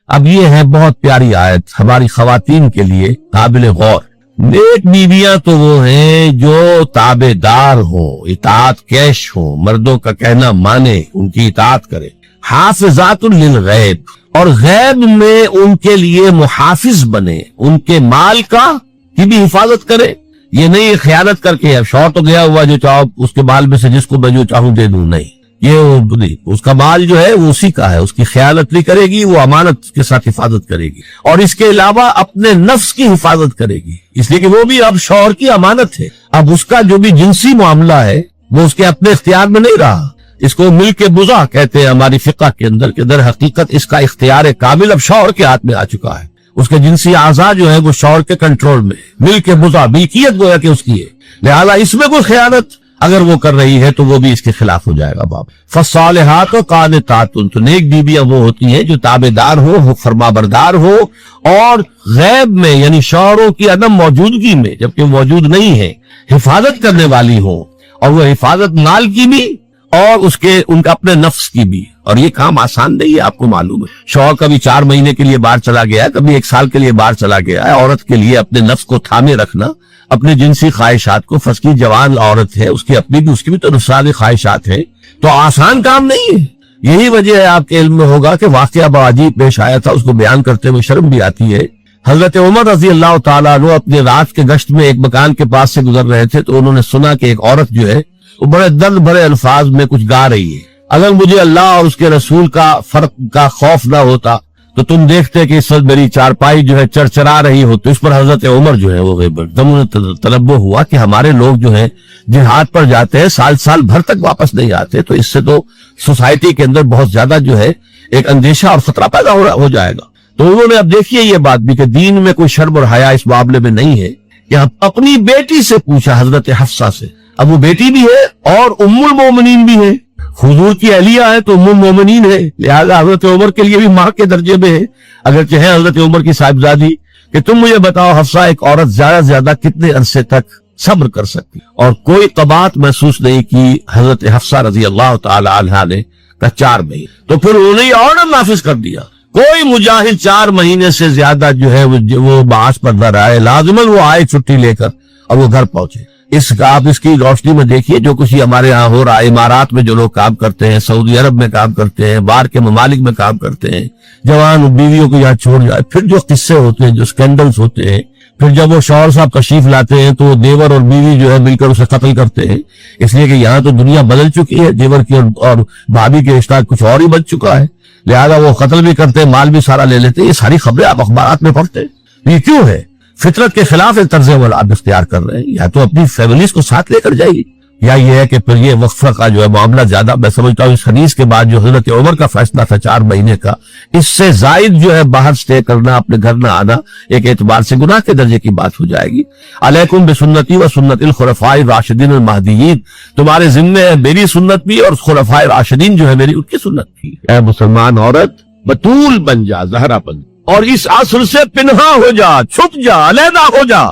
اب یہ ہے بہت پیاری آیت ہماری خواتین کے لیے قابل غور. نیک بیویاں تو وہ ہیں جو تابع دار ہوں، اطاعت کیش ہوں، مردوں کا کہنا مانے، ان کی اطاعت کرے. حافظات للغیب، اور غیب میں ان کے لیے محافظ بنے، ان کے مال کا کی بھی حفاظت کرے. یہ نہیں خیانت کر کے اب شوہر تو گیا ہوا جو چاہو اس کے مال میں سے جس کو میں جو چاہوں دے دوں، نہیں، یہ اس کا مال جو ہے وہ اسی کا ہے، اس کی خیانت نہیں کرے گی، وہ امانت کے ساتھ حفاظت کرے گی. اور اس کے علاوہ اپنے نفس کی حفاظت کرے گی، اس لیے کہ وہ بھی اب شوہر کی امانت ہے. اب اس کا جو بھی جنسی معاملہ ہے وہ اس کے اپنے اختیار میں نہیں رہا. اس کو ملک بضع کہتے ہیں ہماری فقہ کے اندر، کہ در حقیقت اس کا اختیار کامل اب شوہر کے ہاتھ میں آ چکا ہے. اس کے جنسی اعضاء جو ہے وہ شوہر کے کنٹرول میں، ملک بضع ملکیت گویا کہ اس کی ہے. لہذا اس میں کوئی خیانت اگر وہ کر رہی ہے تو وہ بھی اس کے خلاف ہو جائے گا. باب فالصالحات قانتات، تو نیک بیویاں وہ ہوتی ہیں جو تابع دار ہو، فرما بردار ہو، اور غیب میں یعنی شوہروں کی عدم موجودگی میں جبکہ موجود نہیں ہے حفاظت کرنے والی ہو، اور وہ حفاظت مال کی بھی اور ان کا اپنے نفس کی بھی. اور یہ کام آسان نہیں ہے، آپ کو معلوم ہے. شوہر کبھی 4 مہینے کے لیے باہر چلا گیا ہے، کبھی 1 سال کے لیے باہر چلا گیا ہے. عورت کے لیے اپنے نفس کو تھامے رکھنا، اپنے جنسی خواہشات کو، فسکی جوان عورت ہے، اس کی بھی تو نفسانی خواہشات ہیں، تو آسان کام نہیں ہے. یہی وجہ ہے آپ کے علم میں ہوگا کہ واقعہ عجیب پیش آیا تھا، اس کو بیان کرتے ہوئے شرم بھی آتی ہے. حضرت عمر رضی اللہ تعالیٰ عنہ اپنے رات کے گشت میں ایک مکان کے پاس سے گزر رہے تھے، تو انہوں نے سنا کہ ایک عورت جو ہے وہ بڑے درد بھرے الفاظ میں کچھ گا رہی ہے. اگر مجھے اللہ اور اس کے رسول کا فرق کا خوف نہ ہوتا تو تم دیکھتے کہ اس وقت میری چارپائی جو ہے چرچرا رہی ہو. تو اس پر حضرت عمر جو ہے وہ تنبہ ہوا کہ ہمارے لوگ جو ہیں جہاد پر جاتے ہیں، سال بھر تک واپس نہیں آتے، تو اس سے تو سوسائٹی کے اندر بہت زیادہ جو ہے ایک اندیشہ اور خطرہ پیدا ہو جائے گا. تو انہوں نے اب دیکھیے یہ بات بھی کہ دین میں کوئی شرم اور حیا اس معاملے میں نہیں ہے. کہ اپنی بیٹی سے پوچھا، حضرت حفصہ سے. اب وہ بیٹی بھی ہے اور ام المومنین بھی ہے، حضور کی اہلیہ ہے تو ام المومنین ہے، لہذا حضرت عمر کے لیے بھی ماں کے درجے میں ہے، اگرچہ ہے حضرت عمر کی صاحبزادی. کہ تم مجھے بتاؤ حفصہ، ایک عورت زیادہ سے زیادہ کتنے عرصے تک صبر کر سکتی؟ اور کوئی قباحت محسوس نہیں کی حضرت حفصہ رضی اللہ تعالی عنہا نے، کہ 4 مہینے. تو پھر انہوں نے آرڈر نافذ کر دیا، کوئی مجاہد 4 مہینے سے زیادہ جو ہے وہ معاش پر نہ رہے، لازماً وہ آئے چھٹی لے کر اور وہ گھر پہنچے. آپ اس کی روشنی میں دیکھیے جو کچھ ہمارے ہاں ہو رہا ہے. امارات میں جو لوگ کام کرتے ہیں، سعودی عرب میں کام کرتے ہیں، باہر کے ممالک میں کام کرتے ہیں، جوان بیویوں کو یہاں چھوڑ جائے، پھر جو قصے ہوتے ہیں، جو سکینڈلز ہوتے ہیں، پھر جب وہ شوہر صاحب تشریف لاتے ہیں تو دیور اور بیوی جو ہے مل کر اسے قتل کرتے ہیں. اس لیے کہ یہاں تو دنیا بدل چکی ہے، دیور کی اور بھابھی کے رشتہ کچھ اور ہی بن چکا ہے، لہذا وہ قتل بھی کرتے ہیں، مال بھی سارا لے لیتے ہیں. یہ ساری خبریں آپ اخبارات میں پڑھتے ہیں. یہ کیوں ہے؟ فطرت کے خلاف ایک طرز عمل آپ اختیار کر رہے ہیں. یا تو اپنی فیملیز کو ساتھ لے کر جائیے، یا یہ ہے کہ پھر یہ وقفہ کا جو ہے معاملہ زیادہ، میں سمجھتا ہوں اس حدیث کے بعد جو حضرت عمر کا فیصلہ تھا 4 مہینے کا، اس سے زائد جو ہے باہر سٹے کرنا، اپنے گھر نہ آنا، ایک اعتبار سے گناہ کے درجے کی بات ہو جائے گی. علیکم بسنتی و سنت الخلفاء الراشدین المہدیین، تمہارے ذمے ہے میری سنت بھی اور خلفاء راشدین جو ہے میری ان کی سنت بھی. اے مسلمان عورت، بطول بن جا، زہرا بن، اور اس عصر سے پنہا ہو جا، چھپ جا، علیحدہ ہو جا،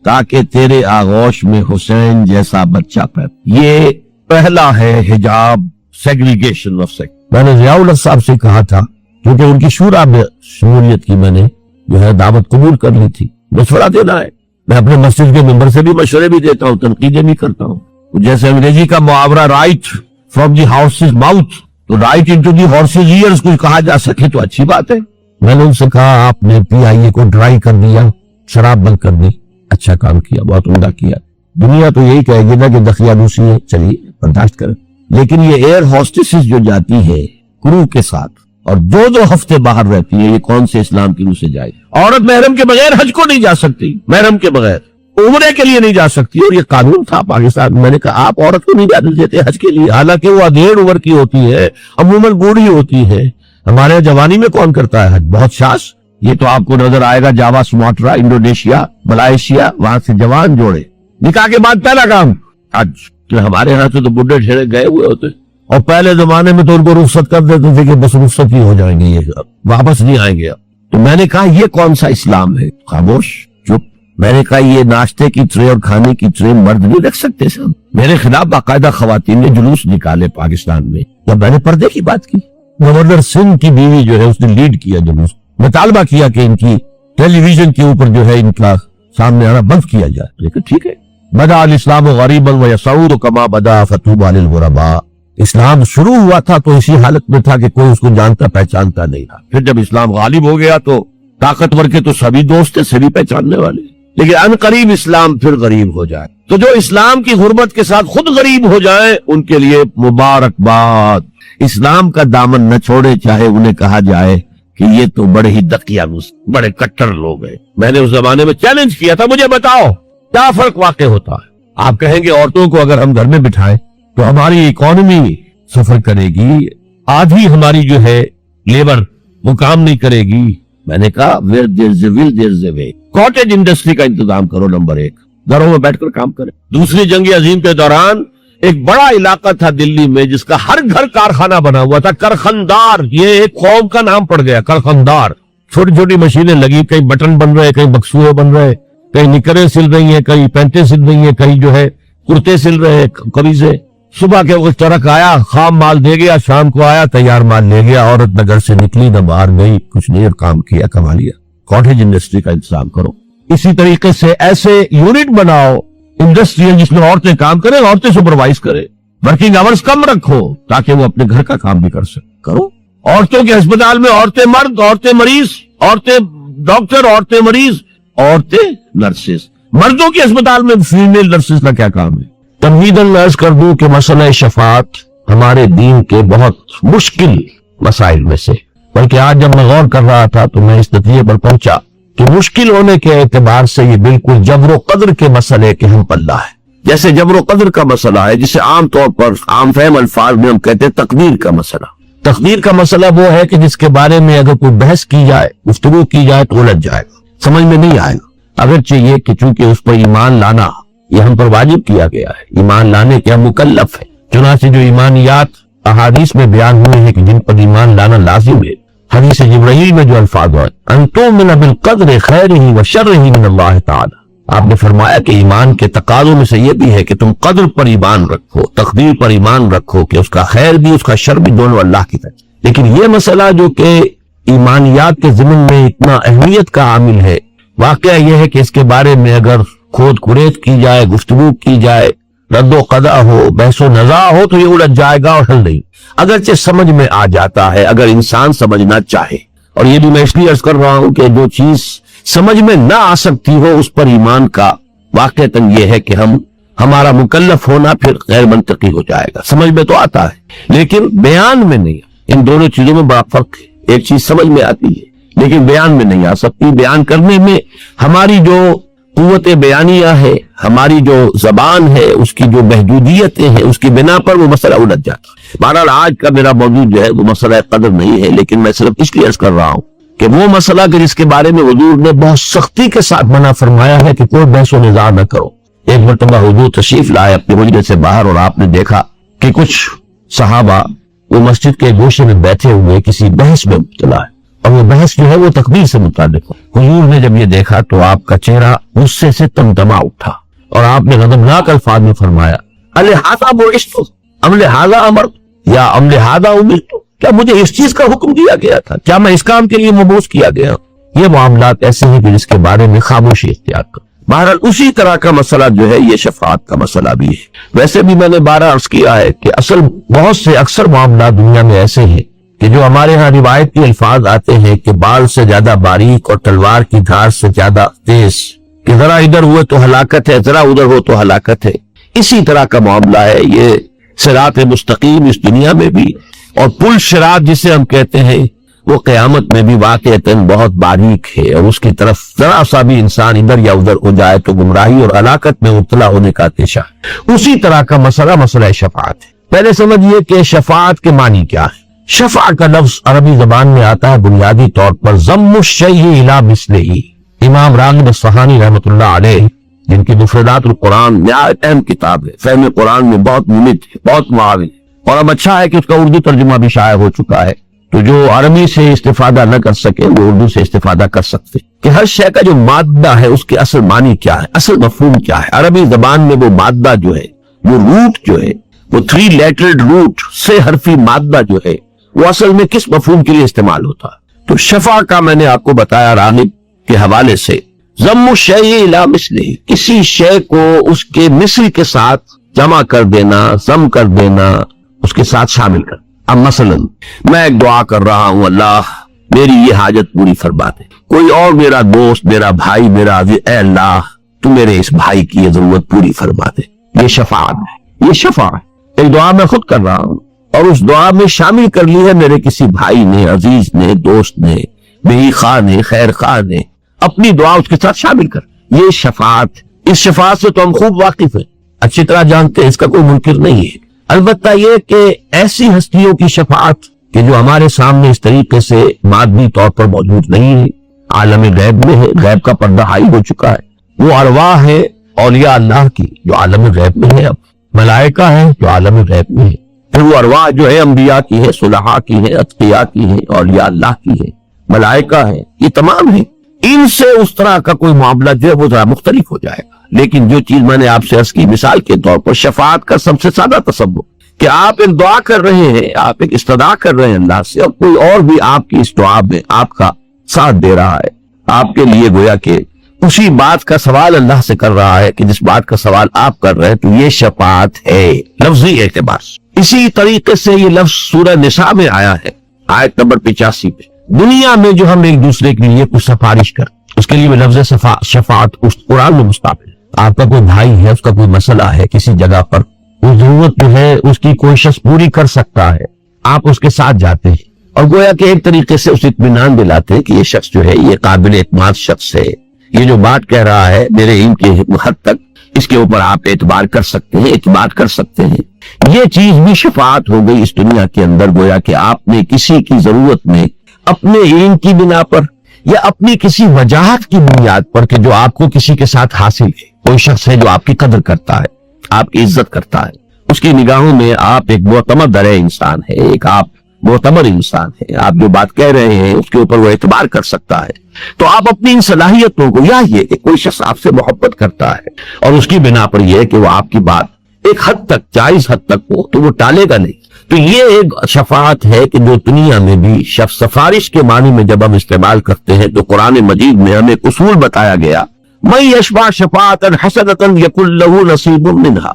تاکہ تیرے آغوش میں حسین جیسا بچہ پیدا. یہ پہلا ہے حجاب، سیگریگیشن آف سیکس. میں نے ضیاء الحق صاحب سے کہا تھا، کیونکہ ان کی شورا میں شمولیت کی میں نے جو ہے دعوت قبول کر لی تھی. مشورہ دینا ہے، میں اپنے مسجد کے ممبر سے بھی مشورے بھی دیتا ہوں، تنقیدیں بھی کرتا ہوں. جیسے انگریزی کا محاورہ right from the horse's mouth, تو right into the horse's ears کچھ کہا جا سکے تو اچھی بات ہے. میں نے ان سے کہا آپ نے پی آئی اے کو ڈرائی کر دیا، شراب بند کر دی، اچھا کام کیا، بہت عمدہ کیا. دنیا تو یہی کہے گی نا کہ دخیانوسی ہے، چلیے برداشت کریں. لیکن یہ ایئر ہوسٹسز جو جاتی ہے کرو کے ساتھ اور 2 ہفتے باہر رہتی ہے، یہ کون سے اسلام کی روح سے جائے؟ عورت محرم کے بغیر حج کو نہیں جا سکتی، محرم کے بغیر عمرے کے لیے نہیں جا سکتی، اور یہ قانون تھا پاکستان. میں نے کہا آپ عورت کو نہیں جانے دیتے حج کے لیے، حالانکہ وہ ادھیڑ عمر کی ہوتی ہے، عموماً بوڑھی ہوتی ہے. ہمارے جوانی میں کون کرتا ہے حج؟ بہت شاش. یہ تو آپ کو نظر آئے گا جاوا، سماٹرا، انڈونیشیا، ملائیشیا، وہاں سے جوان جوڑے نکاح کے بعد پہلا کام حج. ہمارے ہاں سے تو بڈھے ٹھیرے گئے ہوئے ہوتے، اور پہلے زمانے میں تو ان کو رخصت کر دیتے تھے کہ بس رخصت ہی ہو جائیں گے، یہ واپس نہیں آئیں گے. تو میں نے کہا یہ کون سا اسلام ہے؟ خاموش، چپ. میں نے کہا یہ ناشتے کی ٹرے اور کھانے کی ٹرے مرد نہیں رکھ سکتے سب. میرے خلاف باقاعدہ خواتین نے جلوس نکالے پاکستان میں جب میں نے پردے کی بات کی. گورنر سنگھ کی بیوی جو ہے اس نے لیڈ کیا جلوس. مطالبہ کیا کہ ان کی ٹیلی ویژن کے اوپر جو ہے ان کا سامنے آنا بند کیا جائے، لیکن ٹھیک ہے، بدا الاسلام غریبا ویسعود کما بدا فطوبی للغرباء، اسلام شروع ہوا تھا تو اسی حالت میں تھا کہ کوئی اس کو جانتا پہچانتا نہیں تھا، پھر جب اسلام غالب ہو گیا تو طاقتور کے تو سبھی دوست تھے، سبھی پہچاننے والے، لیکن ان قریب اسلام پھر غریب ہو جائے تو جو اسلام کی غربت کے ساتھ خود غریب ہو جائیں ان کے لیے مبارکباد، اسلام کا دامن نہ چھوڑے، چاہے انہیں کہا جائے کہ یہ تو بڑے ہی دقیانوس بڑے کٹر لوگ ہیں۔ میں نے اس زمانے میں چیلنج کیا تھا، مجھے بتاؤ کیا فرق واقع ہوتا ہے؟ آپ کہیں گے عورتوں کو اگر ہم گھر میں بٹھائیں تو ہماری اکانومی سفر کرے گی، آدھی ہماری جو ہے لیبر وہ کام نہیں کرے گی۔ میں نے کہا where there's a will there's a way، cottage industry کا انتظام کرو، نمبر 1 گھروں میں بیٹھ کر کام کرے۔ دوسری جنگ عظیم کے دوران ایک بڑا علاقہ تھا دلی میں جس کا ہر گھر کارخانہ بنا ہوا تھا، کرخندار، یہ ایک قوم کا نام پڑ گیا، کرخندار۔ چھوٹی چھوٹی مشینیں لگی، کہیں بٹن بن رہے، کہیں بکسوئے بن رہے، کہیں نکریں سل رہی ہیں، کہیں پینٹیں سل رہی ہیں، کہیں جو ہے کرتے سل رہے قمیضیں۔ صبح کے وقت ٹرک آیا، خام مال دے گیا، شام کو آیا، تیار مال لے گیا، عورت نہ گھر سے نکلی نہ باہر گئی، کچھ نہیں، اور کام کیا، کما لیا۔ کاٹیج انڈسٹری کا انتظام کرو۔ اسی طریقے سے ایسے یونٹ بناؤ انڈسٹریل جس میں عورتیں کام کریں، عورتیں سپروائز کریں، ورکنگ آورز کم رکھو تاکہ وہ اپنے گھر کا کام بھی کر سکیں، کرو۔ عورتوں کے ہسپتال میں عورتیں مرد، عورتیں مریض، عورتیں ڈاکٹر، عورتیں مریض، عورتیں نرسز۔ مردوں کے ہسپتال میں فیمیل نرسز کا کیا کام ہے؟ تمہیداً عرض کر دوں کہ مسئلہ شفاعت ہمارے دین کے بہت مشکل مسائل میں سے، بلکہ آج جب میں غور کر رہا تھا تو میں اس نتیجے پر پہنچا کہ مشکل ہونے کے اعتبار سے یہ بالکل جبر و قدر کے مسئلے کے ہم پلہ ہے۔ جیسے جبر و قدر کا مسئلہ ہے، جسے عام طور پر عام فہم الفاظ میں ہم کہتے ہیں تقدیر کا مسئلہ۔ تقدیر کا مسئلہ وہ ہے کہ جس کے بارے میں اگر کوئی بحث کی جائے، گفتگو کی جائے تو الجھ جائے گا، سمجھ میں نہیں آئے گا، اگرچہ یہ کہ چونکہ اس پر ایمان لانا یہ ہم پر واجب کیا گیا ہے، ایمان لانے کے ہم مکلف ہیں، چنانچہ جو ایمانیات احادیث میں بیان ہوئے ہیں کہ جن پر ایمان لانا لازم ہے، حدیث جبرائیل میں جو الفاظ ہیں ان تؤمن بالقدر خیرہ وشرہ من اللہ تعالی، آپ نے فرمایا کہ ایمان کے تقاضوں میں سے یہ بھی ہے کہ تم قدر پر ایمان رکھو، تقدیر پر ایمان رکھو کہ اس کا خیر بھی اس کا شر بھی دونوں اللہ کی طرف۔ لیکن یہ مسئلہ جو کہ ایمانیات کے ضمن میں اتنا اہمیت کا عامل ہے، واقعہ یہ ہے کہ اس کے بارے میں اگر کھود کریت کی جائے، گفتگو کی جائے، رد و قضا ہو، بحث و نزاع ہو تو یہ الجھ جائے گا اور حل نہیں، اگرچہ سمجھ میں آ جاتا ہے اگر انسان سمجھنا چاہے۔ اور یہ بھی میں اس لیے عرض کر رہا ہوں کہ جو چیز سمجھ میں نہ آ سکتی ہو اس پر ایمان کا واقعتاً یہ ہے کہ ہمارا مکلف ہونا پھر غیر منطقی ہو جائے گا۔ سمجھ میں تو آتا ہے لیکن بیان میں نہیں، ان دونوں چیزوں میں بڑا فرق ہے۔ ایک چیز سمجھ میں آتی ہے لیکن بیان میں نہیں آ سکتی، بیان کرنے میں ہماری جو قوت بیانیہ ہے، ہماری جو زبان ہے، اس کی جو محدودیتیں ہیں، اس کی بنا پر وہ مسئلہ الجھ جاتا ہے۔ بہرحال آج کا میرا موضوع جو ہے وہ مسئلہ قدر نہیں ہے، لیکن میں صرف اس لیے عرض کر رہا ہوں کہ وہ مسئلہ کہ جس کے بارے میں حضور نے بہت سختی کے ساتھ منع فرمایا ہے کہ کوئی بحث و نزاع نہ کرو۔ ایک مرتبہ حضور تشریف لائے اپنے مجلس سے باہر اور آپ نے دیکھا کہ کچھ صحابہ وہ مسجد کے گوشے میں بیٹھے ہوئے کسی بحث میں مبتلا ہے، اور وہ بحث جو ہے وہ تکبیر سے متعلق ہو۔ حضور نے جب یہ دیکھا تو آپ کا چہرہ غصے سے تمتما اٹھا اور آپ نے غضبناک الفاظ میں فرمایا الہذا بعثت ام لہذا امرت یا ام لہذا امرت، کیا مجھے اس چیز کا حکم دیا گیا تھا؟ کیا میں اس کام کے لیے مبعوث کیا گیا؟ یہ معاملات ایسے ہیں کہ جس کے بارے میں خاموشی اختیار کرو۔ بہرحال اسی طرح کا مسئلہ جو ہے یہ شفاعت کا مسئلہ بھی ہے۔ ویسے بھی میں نے بارہ عرض کیا ہے کہ بہت سے اکثر معاملات دنیا میں ایسے ہیں کہ جو ہمارے ہاں روایت کے الفاظ آتے ہیں کہ بال سے زیادہ باریک اور تلوار کی دھار سے زیادہ تیز، کہ ذرا ادھر ہوئے تو ہلاکت ہے، ذرا ادھر ہو تو ہلاکت ہے۔ اسی طرح کا معاملہ ہے یہ صراط مستقیم اس دنیا میں بھی، اور پل صراط جسے ہم کہتے ہیں وہ قیامت میں بھی واقعتاً بہت باریک ہے، اور اس کی طرف ذرا سا بھی انسان ادھر یا ادھر ہو جائے تو گمراہی اور ہلاکت میں مبتلا ہونے کا اندیشہ ہے۔ اسی طرح کا مسئلہ شفاعت ہے۔ پہلے سمجھیے کہ شفاعت کے معنی کیا ہے۔ شفع کا لفظ عربی زبان میں آتا ہے بنیادی طور پر ضم الشیء الی مثلہ۔ امام راغب اصفہانی رحمۃ اللہ علیہ جن کی مفردات القرآن نہایت اہم کتاب ہے، فہم قرآن میں بہت ممد ہے، بہت معاون ہے، اور اب اچھا ہے کہ اس کا اردو ترجمہ بھی شائع ہو چکا ہے، تو جو عربی سے استفادہ نہ کر سکے وہ اردو سے استفادہ کر سکتے کہ ہر شے کا جو مادہ ہے اس کے اصل معنی کیا ہے، اصل مفہوم کیا ہے۔ عربی زبان میں وہ مادہ جو ہے، وہ روٹ جو ہے، وہ 3 لیٹرڈ روٹ سے حرفی مادہ جو ہے وہ اصل میں کس مفہوم کے لیے استعمال ہوتا ہے؟ تو شفا کا میں نے آپ کو بتایا راغب کے حوالے سے، ضم الشیء الی مثلہ، کسی شے کو اس کے مثل کے ساتھ جمع کر دینا، ضم کر دینا، اس کے ساتھ شامل کر۔ اب مثلا میں ایک دعا کر رہا ہوں، اللہ میری یہ حاجت پوری فرما دے، کوئی اور میرا دوست، میرا بھائی، میرا عزیز، اے اللہ تو میرے اس بھائی کی یہ ضرورت پوری فرما دے، یہ شفاعت ہے، یہ شفاعت ہے۔ ایک دعا میں خود کر رہا ہوں اور اس دعا میں شامل کر لی ہے میرے کسی بھائی نے، عزیز نے، دوست نے، بے خواہ نے، خیر خواہ نے، اپنی دعا اس کے ساتھ شامل کر، یہ شفاعت۔ اس شفاعت سے تو ہم خوب واقف ہیں، اچھی طرح جانتے ہیں، اس کا کوئی منکر نہیں ہے۔ البتہ یہ کہ ایسی ہستیوں کی شفاعت کہ جو ہمارے سامنے اس طریقے سے مادی طور پر موجود نہیں ہے، عالم غیب میں ہے، غیب کا پردہ حائل ہو چکا ہے، وہ ارواح ہے اولیاء اللہ کی جو عالم غیب میں ہے، اب ملائکہ ہے جو عالم غیب میں ہے، پھر وہ ارواح جو ہے انبیاء کی ہے، صلحاء کی ہے، اتقیاء کی ہے، اولیاء اللہ کی ہے، ملائکہ ہے، یہ تمام ہیں۔ ان سے اس طرح کا کوئی معاملہ جو ہے وہ ذرا مختلف ہو جائے گا، لیکن جو چیز میں نے آپ سے عرض کی مثال کے طور پر شفاعت کا سب سے سادہ تصور کہ آپ ایک دعا کر رہے ہیں، آپ ایک استدعا کر رہے ہیں اللہ سے، اور کوئی اور بھی آپ کی اس دعا میں آپ کا ساتھ دے رہا ہے، آپ کے لیے گویا کہ اسی بات کا سوال اللہ سے کر رہا ہے کہ جس بات کا سوال آپ کر رہے ہیں، تو یہ شفاعت ہے لفظی اعتبار سے۔ اسی طریقے سے یہ لفظ سورہ نساء میں آیا ہے، آیت نمبر 85 میں، دنیا میں جو ہم ایک دوسرے کے لیے کچھ سفارش کریں، اس کے لیے میں لفظ شفاعت اس قرآن میں مستعمل ہے۔ آپ کا کوئی بھائی ہے، اس کا کوئی مسئلہ ہے کسی جگہ پر، وہ ضرورت جو ہے اس کی کوئی شخص پوری کر سکتا ہے، آپ اس کے ساتھ جاتے ہیں اور گویا کہ ایک طریقے سے اسے اطمینان دلاتے ہیں کہ یہ شخص جو ہے یہ قابل اعتماد شخص ہے، یہ جو بات کہہ رہا ہے میرے علم کے حد تک اس کے اوپر آپ اعتبار کر سکتے ہیں، اعتماد کر سکتے ہیں۔ یہ چیز بھی شفاعت ہو گئی اس دنیا کے اندر، گویا کہ آپ نے کسی کی ضرورت میں اپنے علم کی بنا پر یا اپنی کسی وجاہت کی بنیاد پر کہ جو آپ کو کسی کے ساتھ حاصل ہے، کوئی شخص ہے جو آپ کی قدر کرتا ہے، آپ کی عزت کرتا ہے، اس کی نگاہوں میں آپ ایک معتمد انسان ہے، ایک آپ معتبر انسان ہے، آپ جو بات کہہ رہے ہیں اس کے اوپر وہ اعتبار کر سکتا ہے، تو آپ اپنی ان صلاحیتوں کو، یا یہ کہ کوئی شخص آپ سے محبت کرتا ہے اور اس کی بنا پر یہ ہے کہ وہ آپ کی بات ایک حد تک، جائز حد تک ہو تو وہ ٹالے گا نہیں، تو یہ ایک شفاعت ہے کہ جو دنیا میں بھی سفارش کے معنی میں جب ہم استعمال کرتے ہیں تو قرآن مجید میں ہمیں ایک اصول بتایا گیا، من یشفع شفاعۃ حسنۃ یکن لہ نصیب منہا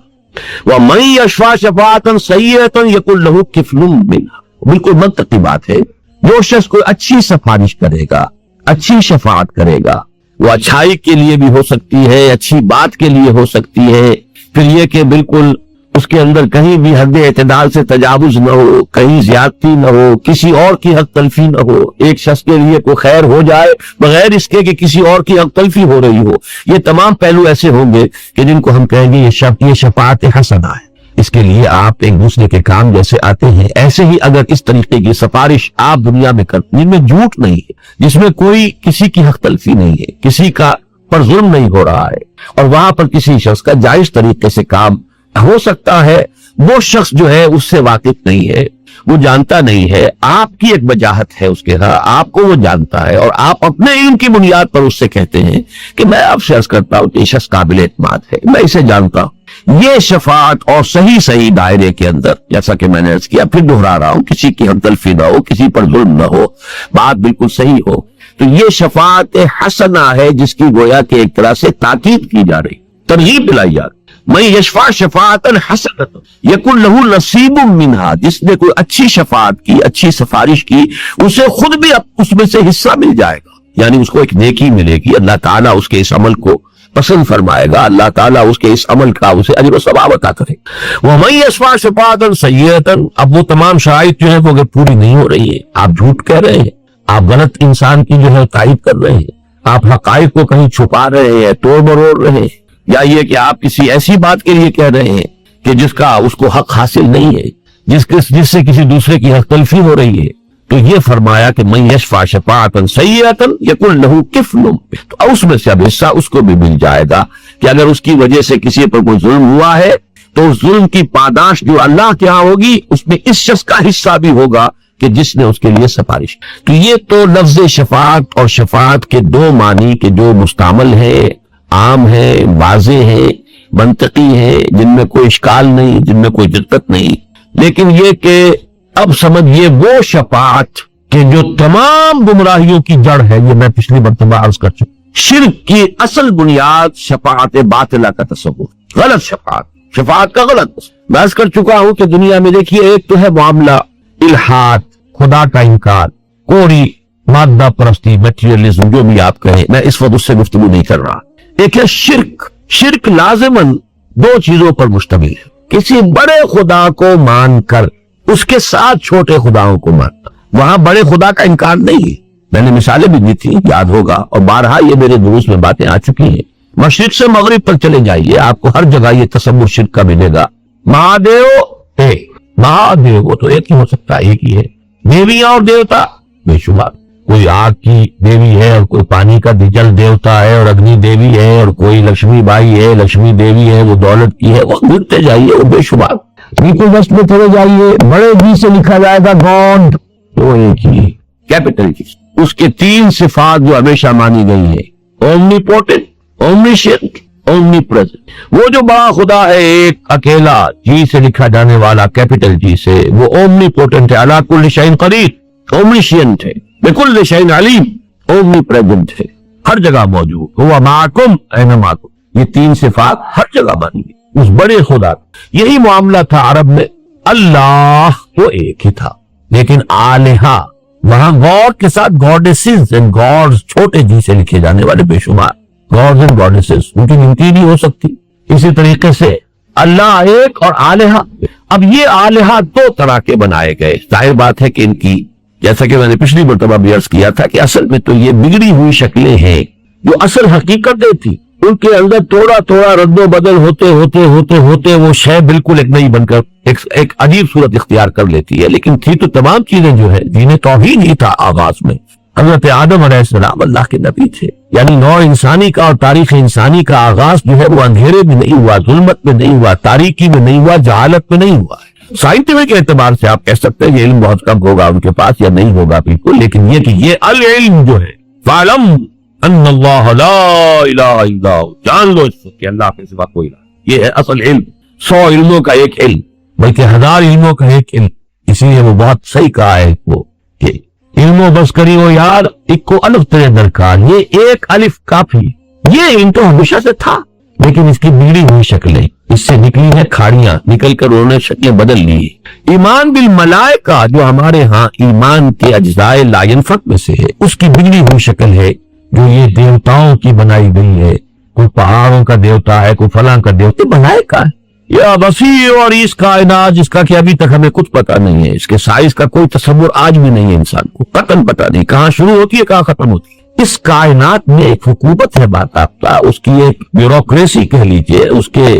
ومن یشفع شفاعۃ سیئۃ یکن لہ کفل منہا۔ بالکل منطقی بات ہے، جو شخص کوئی اچھی سفارش کرے گا، اچھی شفاعت کرے گا، وہ اچھائی کے لیے بھی ہو سکتی ہے، اچھی بات کے لیے ہو سکتی ہے، پھر یہ کہ بالکل اس کے اندر کہیں بھی حد اعتدال سے تجاوز نہ ہو، کہیں زیادتی نہ ہو، کسی اور کی حق تلفی نہ ہو، ایک شخص کے لیے کوئی خیر ہو جائے بغیر اس کے کہ کسی اور کی حق تلفی ہو رہی ہو، یہ تمام پہلو ایسے ہوں گے کہ جن کو ہم کہیں گے یہ شفاعت حسنہ ہے۔ اس کے لیے آپ ایک دوسرے کے کام جیسے آتے ہیں، ایسے ہی اگر اس طریقے کی سفارش آپ دنیا میں کرتے ہیں جن میں جھوٹ نہیں ہے، جس میں کوئی کسی کی حق تلفی نہیں ہے، کسی کا پر ظلم نہیں ہو رہا ہے، اور وہاں پر کسی شخص کا جائز طریقے سے کام ہو سکتا ہے، وہ شخص جو ہے اس سے واقف نہیں ہے، وہ جانتا نہیں ہے، آپ کی ایک وجاہت ہے اس کے ہاں، آپ کو وہ جانتا ہے، اور آپ اپنے علم کی بنیاد پر اس سے کہتے ہیں کہ میں آپ سے عرض کرتا ہوں کہ یہ شخص قابل اعتماد ہے، میں اسے جانتا ہوں۔ یہ شفاعت اور صحیح دائرے کے اندر، جیسا کہ میں نے عرض کیا، پھر دہرا رہا ہوں، کسی کی ہم تلفی نہ ہو، کسی پر ظلم نہ ہو، بات بالکل صحیح ہو، تو یہ شفاعت حسنہ ہے جس کی گویا کہ ایک طرح سے تاکید کی جا رہی، ترغیب دلائی جا رہی۔ من یشفع شفاعۃ حسنۃ یکن لہ نصیب منہا، جس نے کوئی اچھی شفاعت کی، اچھی سفارش کی، اسے خود بھی اس میں سے حصہ مل جائے گا، یعنی اس کو ایک نیکی ملے گی، اللہ تعالیٰ اس کے اس عمل کو پسند فرمائے گا، اللہ تعالیٰ اس کے اس عمل کا اسے اجر و ثواب عطا کرے۔ وَمَن يَشْفَعْ شَفَاعَةً سَيِّئَةً، اب وہ تمام شرائط جو ہے وہ اگر پوری نہیں ہو رہی ہے، آپ جھوٹ کہہ رہے ہیں، آپ غلط انسان کی جو ہے تائید کر رہے ہیں، آپ حقائق کو کہیں چھپا رہے ہیں، توڑ مروڑ رہے ہیں، یا یہ کہ آپ کسی ایسی بات کے لیے کہہ رہے ہیں کہ جس کا اس کو حق حاصل نہیں ہے، جس سے کسی دوسرے کی حق تلفی ہو رہی ہے، تو یہ فرمایا کہ من یشفع شفاعۃ سیئۃ یکن لہ کفل، تو اس میں سے اب حصہ اس کو بھی مل جائے گا کہ اگر اس کی وجہ سے کسی پر کوئی ظلم ہوا ہے تو اس ظلم کی پاداش جو اللہ کے ہاں ہوگی اس میں اس شخص کا حصہ بھی ہوگا کہ جس نے اس کے لیے سفارش۔ تو یہ تو لفظ شفاعت اور شفاعت کے دو معنی کہ جو مستعمل ہے، عام ہے، واضح ہے، منطقی ہے، جن میں کوئی اشکال نہیں، جن میں کوئی دقت نہیں، لیکن یہ کہ اب سمجھیے وہ شفاعت کہ جو تمام گمراہیوں کی جڑ ہے، یہ میں پچھلی مرتبہ عرض کر چکا، شرک کی اصل بنیاد شفاعت باطلہ کا تصور، غلط شفاعت کا غلط تصور۔ میں عرض کر چکا ہوں کہ دنیا میں دیکھیے، ایک تو ہے معاملہ الحاد، خدا کا انکار، کوری مادہ پرستی، میٹیریلزم، جو بھی آپ کہیں، میں اس وقت اس سے گفتگو نہیں کر رہا۔ ایک ہے شرک لازماً دو چیزوں پر مشتمل ہے، کسی بڑے خدا کو مان کر اس کے ساتھ چھوٹے خداؤں کو ماننا، وہاں بڑے خدا کا انکار نہیں ہے۔ میں نے مثالیں بھی دی تھی، یاد ہوگا، اور بارہا یہ میرے دروس میں باتیں آ چکی ہیں۔ مشرق سے مغرب پر چلے جائیے، آپ کو ہر جگہ یہ تصور شرک کا ملے گا۔ مہادیو وہ تو ایک ہی ہو سکتا ہے، ایک ہی ہے۔ دیویاں اور دیوتا بے شمار، کوئی آگ کی دیوی ہے اور کوئی پانی کا جل دیوتا ہے اور اگنی دیوی ہے، اور کوئی لکشمی بائی ہے، لکشمی دیوی ہے، وہ دولت کی ہے، وہ گھرتے جائیے، وہ بے شمار۔ بالکل وسط میں چلے جائیے، بڑے جی سے لکھا جائے گا گاڈ، تو ایک ہی کیپٹل جی۔ اس کے تین صفات جو ہمیشہ مانی گئی ہیں، اومنی پوٹنٹ، اومنیشنٹ، اومنی پریزنٹ۔ وہ جو بڑا خدا ہے ایک اکیلا، جی سے لکھا جانے والا، کیپٹل جی سے، وہ اومنی پوٹنٹ ہے، علی کل شیء قدیر، اومنیشنٹ ہے، بکل شیء علیم، اومنی پریزنٹ ہے، ہر جگہ موجود، ہوا معکم اینما کنتم۔ یہ تین صفات ہر جگہ مانی گئی اس بڑے خدا۔ یہی معاملہ تھا عرب میں، اللہ تو ایک ہی تھا، لیکن آلہہ، وہاں گاڈ کے ساتھ گاڈیسز اینڈ گاڈز، چھوٹے جی سے لکھے جانے والے بے شمار گاڈز اینڈ گاڈیسز، ان کی گنتی نہیں ہو سکتی۔ اسی طریقے سے اللہ ایک اور آلہہ۔ اب یہ آلہہ دو طرح کے بنائے گئے، ظاہر بات ہے کہ ان کی، جیسا کہ میں نے پچھلی مرتبہ بھی عرض کیا تھا، کہ اصل میں تو یہ بگڑی ہوئی شکلیں ہیں، جو اصل حقیقتیں تھی ان کے اندر تھوڑا رد و بدل ہوتے وہ شے بالکل ایک نئی بن کر ایک عجیب صورت اختیار کر لیتی ہے۔ لیکن تھی تو تمام چیزیں جو ہے، دین توحید ہی تھا آغاز میں۔ حضرت آدم علیہ السلام اللہ کے نبی تھے، یعنی نوع انسانی کا اور تاریخ انسانی کا آغاز جو ہے وہ اندھیرے میں نہیں ہوا، ظلمت میں نہیں ہوا، تاریکی میں نہیں ہوا، جہالت میں نہیں ہوا۔ سائنٹیفک اعتبار سے آپ کہہ سکتے ہیں یہ علم بہت کم ہوگا ان کے پاس، یا نہیں ہوگا بالکل، لیکن یہ کہ یہ العلم جو ہے، فَعْلَمْ ان اللہ لا الہ الا ہو، جان لو اس کہ اللہ کے سوا کوئی نہ، یہ ہے اصل علم۔ 100 علموں کا ایک علم، بلکہ 1000 علموں کا ایک علم۔ اسی لیے وہ بہت صحیح کہا ہے وہ کہ علم و بس کری ہو یار، ایک کو الف تیرے درکار، یہ ایک الف کافی۔ یہ علم تو ہمیشہ سے تھا، لیکن اس کی بگڑی ہوئی شکلیں، اس سے نکلی ہیں کھاڑیاں، نکل کر انہوں نے شکلیں بدل لی۔ ایمان بالملائکہ جو ہمارے ہاں ایمان کے اجزاء لا ينفک میں سے ہے، اس کی بگڑی ہوئی شکل ہے، جو یہ دیوتاؤں کی بنائی گئی ہے۔ کوئی پہاڑوں کا دیوتا ہے، کوئی فلاں کا دیوتا، ملائکہ ہے یا وسیع اور اس کائنات جس کا کہ ابھی تک ہمیں کچھ پتا نہیں ہے، اس کے سائز کا کوئی تصور آج بھی نہیں ہے انسان کو، قطعاً پتا نہیں کہاں شروع ہوتی ہے کہاں ختم ہوتی ہے۔ اس کائنات میں ایک حکومت ہے باضابطہ، اس کی ایک بیوروکریسی کہہ لیجئے، اس کے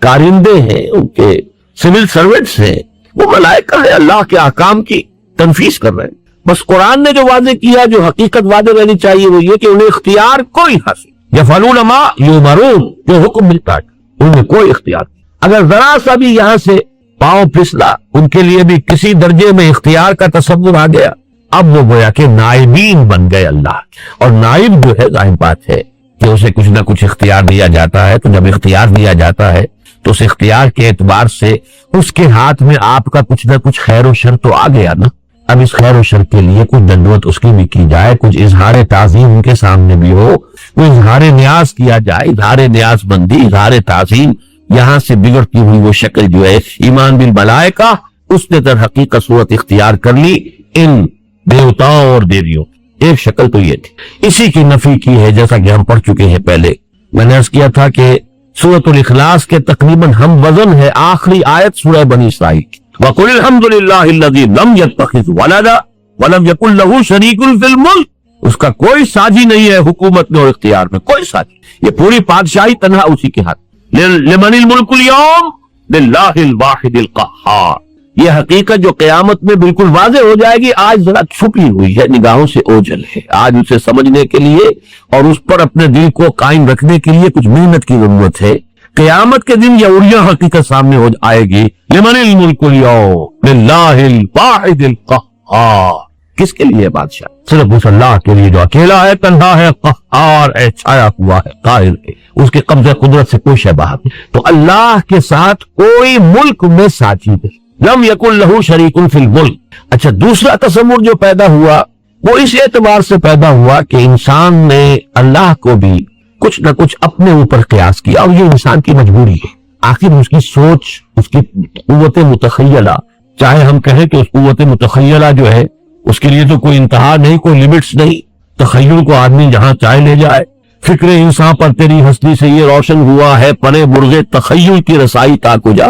کارندے ہیں، ان کے سول سرونٹس ہیں، وہ ملائکہ ہے، اللہ کے احکام کی تنفیذ کر رہے ہیں۔ بس قرآن نے جو واضح کیا، جو حقیقت واضح رہنی چاہیے، وہ یہ کہ انہیں اختیار کوئی حاصل، یفعلون ما یؤمرون، جو حکم ملتا ہے انہیں کوئی اختیار نہیں۔ اگر ذرا سا بھی یہاں سے پاؤں پھسلا، ان کے لیے بھی کسی درجے میں اختیار کا تصور آ گیا، اب وہ گویا کہ نائبین بن گئے اللہ۔ اور نائب جو ہے، ظاہر بات ہے کہ اسے کچھ نہ کچھ اختیار دیا جاتا ہے، تو جب اختیار دیا جاتا ہے تو اس اختیار کے اعتبار سے اس کے ہاتھ میں آپ کا کچھ نہ کچھ خیر و شر تو آ گیا نا۔ اب اس خیر و شر کے لیے کچھ دنڈوت اس کی بھی کی جائے، کچھ اظہار تعظیم ان کے سامنے بھی ہو، کوئی اظہار نیاز کیا جائے، اظہار نیاز بندی، اظہار تعظیم۔ یہاں سے بگڑتی ہوئی وہ شکل جو ہے ایمان بالملائکہ، اس نے در حقیقت صورت اختیار کر لی ان دیوتاؤں اور دیویوں۔ ایک شکل تو یہ تھی، اسی کی نفی کی ہے، جیسا کہ ہم پڑھ چکے ہیں پہلے۔ میں نے عرض کیا تھا کہ سورۃ الاخلاص کے تقریباً ہم وزن ہے آخری آیت سورہ بنی اسرائیل کی، وَقُلِ الْحَمْدُ لِلَّهِ الَّذِي لَمْ يَتَّخِذْ وَلَدًا وَلَمْ يَكُنْ لَهُ شَرِيكٌ فِي الْمُلْكِ۔ اس کا کوئی ساجی نہیں ہے حکومت میں اور اختیار میں، کوئی ساجی۔ یہ پوری بادشاہی تنہا اسی کے ہاتھ۔ لِمَنِ الْمُلْكُ الْيَوْمَ لِلَّهِ الْوَاحِدِ الْقَهَّارِ۔ یہ حقیقت جو قیامت میں بالکل واضح ہو جائے گی، آج ذرا چھپی ہوئی ہے، نگاہوں سے اوجھل ہے، آج اسے سمجھنے کے لیے اور اس پر اپنے دل کو قائم رکھنے کے لیے کچھ محنت کی ضرورت ہے۔ قیامت کے دن یہ اڑیا حقیقت سامنے ہو آئے گی، لمن الملک اليوم للہ الواحد القہار۔ کس کے لیے بادشاہ؟ صرف اس اللہ کے لیے جو اکیلا ہے، تنہا ہے، قہار ہے، چھایا ہوا ہے، قاہر ہے، اس کے قبضہ قدرت سے کوئی شے باہر نہیں۔ تو اللہ کے ساتھ کوئی ملک میں ساتھی نہیں، لم یکن لہ شریک فی الملک۔ اچھا، دوسرا تصور جو پیدا ہوا وہ اس اعتبار سے پیدا ہوا کہ انسان نے اللہ کو بھی کچھ نہ کچھ اپنے اوپر قیاس کیا، اور یہ انسان کی مجبوری ہے۔ آخر اس کی سوچ، اس کی قوت متخیلہ، چاہے ہم کہیں کہ اس قوت متخیلہ جو ہے اس کے لیے تو کوئی انتہا نہیں، کوئی لیمٹس نہیں، تخیل کو آدمی جہاں چاہے لے جائے۔ فکر انسان پر تیری ہستی سے یہ روشن ہوا ہے، پرے مرغ تخیل کی رسائی تا کجا۔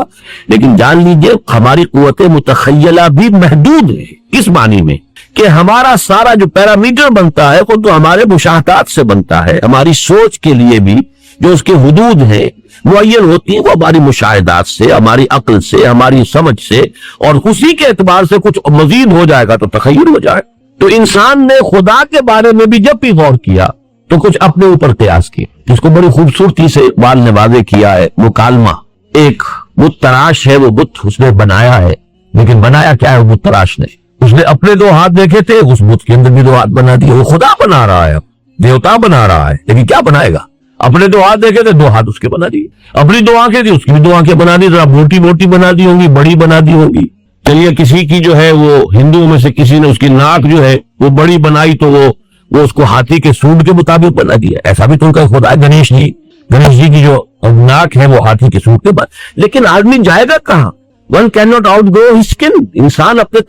لیکن جان لیجئے ہماری قوت متخیلہ بھی محدود ہے، اس معنی میں کہ ہمارا سارا جو پیرامیٹر بنتا ہے وہ تو ہمارے مشاہدات سے بنتا ہے۔ ہماری سوچ کے لیے بھی جو اس کے حدود ہیں معین ہوتی ہیں وہ ہماری مشاہدات سے، ہماری عقل سے، ہماری سمجھ سے، اور اسی کے اعتبار سے کچھ مزید ہو جائے گا تو تخیل ہو جائے۔ تو انسان نے خدا کے بارے میں بھی جب بھی غور کیا تو کچھ اپنے اوپر قیاس کیا، جس کو بڑی خوبصورتی سے اقبال نے واضح کیا ہے۔ مکالمہ، ایک بت تراش ہے، وہ بت اس نے بنایا ہے، لیکن بنایا کیا ہے وہ بت تراش نے؟ اس نے اپنے دو ہاتھ دیکھے تھے، اس بت کے اندر بھی دو ہاتھ بنا دیے۔ وہ خدا بنا رہا ہے، دیوتا بنا رہا ہے، لیکن کیا بنائے گا؟ اپنے دو ہاتھ دیکھے تھے، دو ہاتھ اس کے بنا دیے۔ اپنی دو آنکھیں تھی، اس کی بھی دو آنکھیں بنا دی، ذرا موٹی موٹی بنا دی ہوں گی، بڑی بنا دی ہوگی۔ چلیے کسی کی جو ہے وہ ہندوؤں میں سے کسی نے اس کی ناک جو ہے وہ بڑی بنائی تو وہ اس کو ہاتھی کے سونڈ کے مطابق بنا دیا۔ ایسا بھی تو ان کا خدا ہے گنیش جی کی جو ناک ہے وہ ہاتھی کے سونڈ کے بعد۔ لیکن آدمی جائے گا کہاں؟ One can not out go his skin. انسان اپنے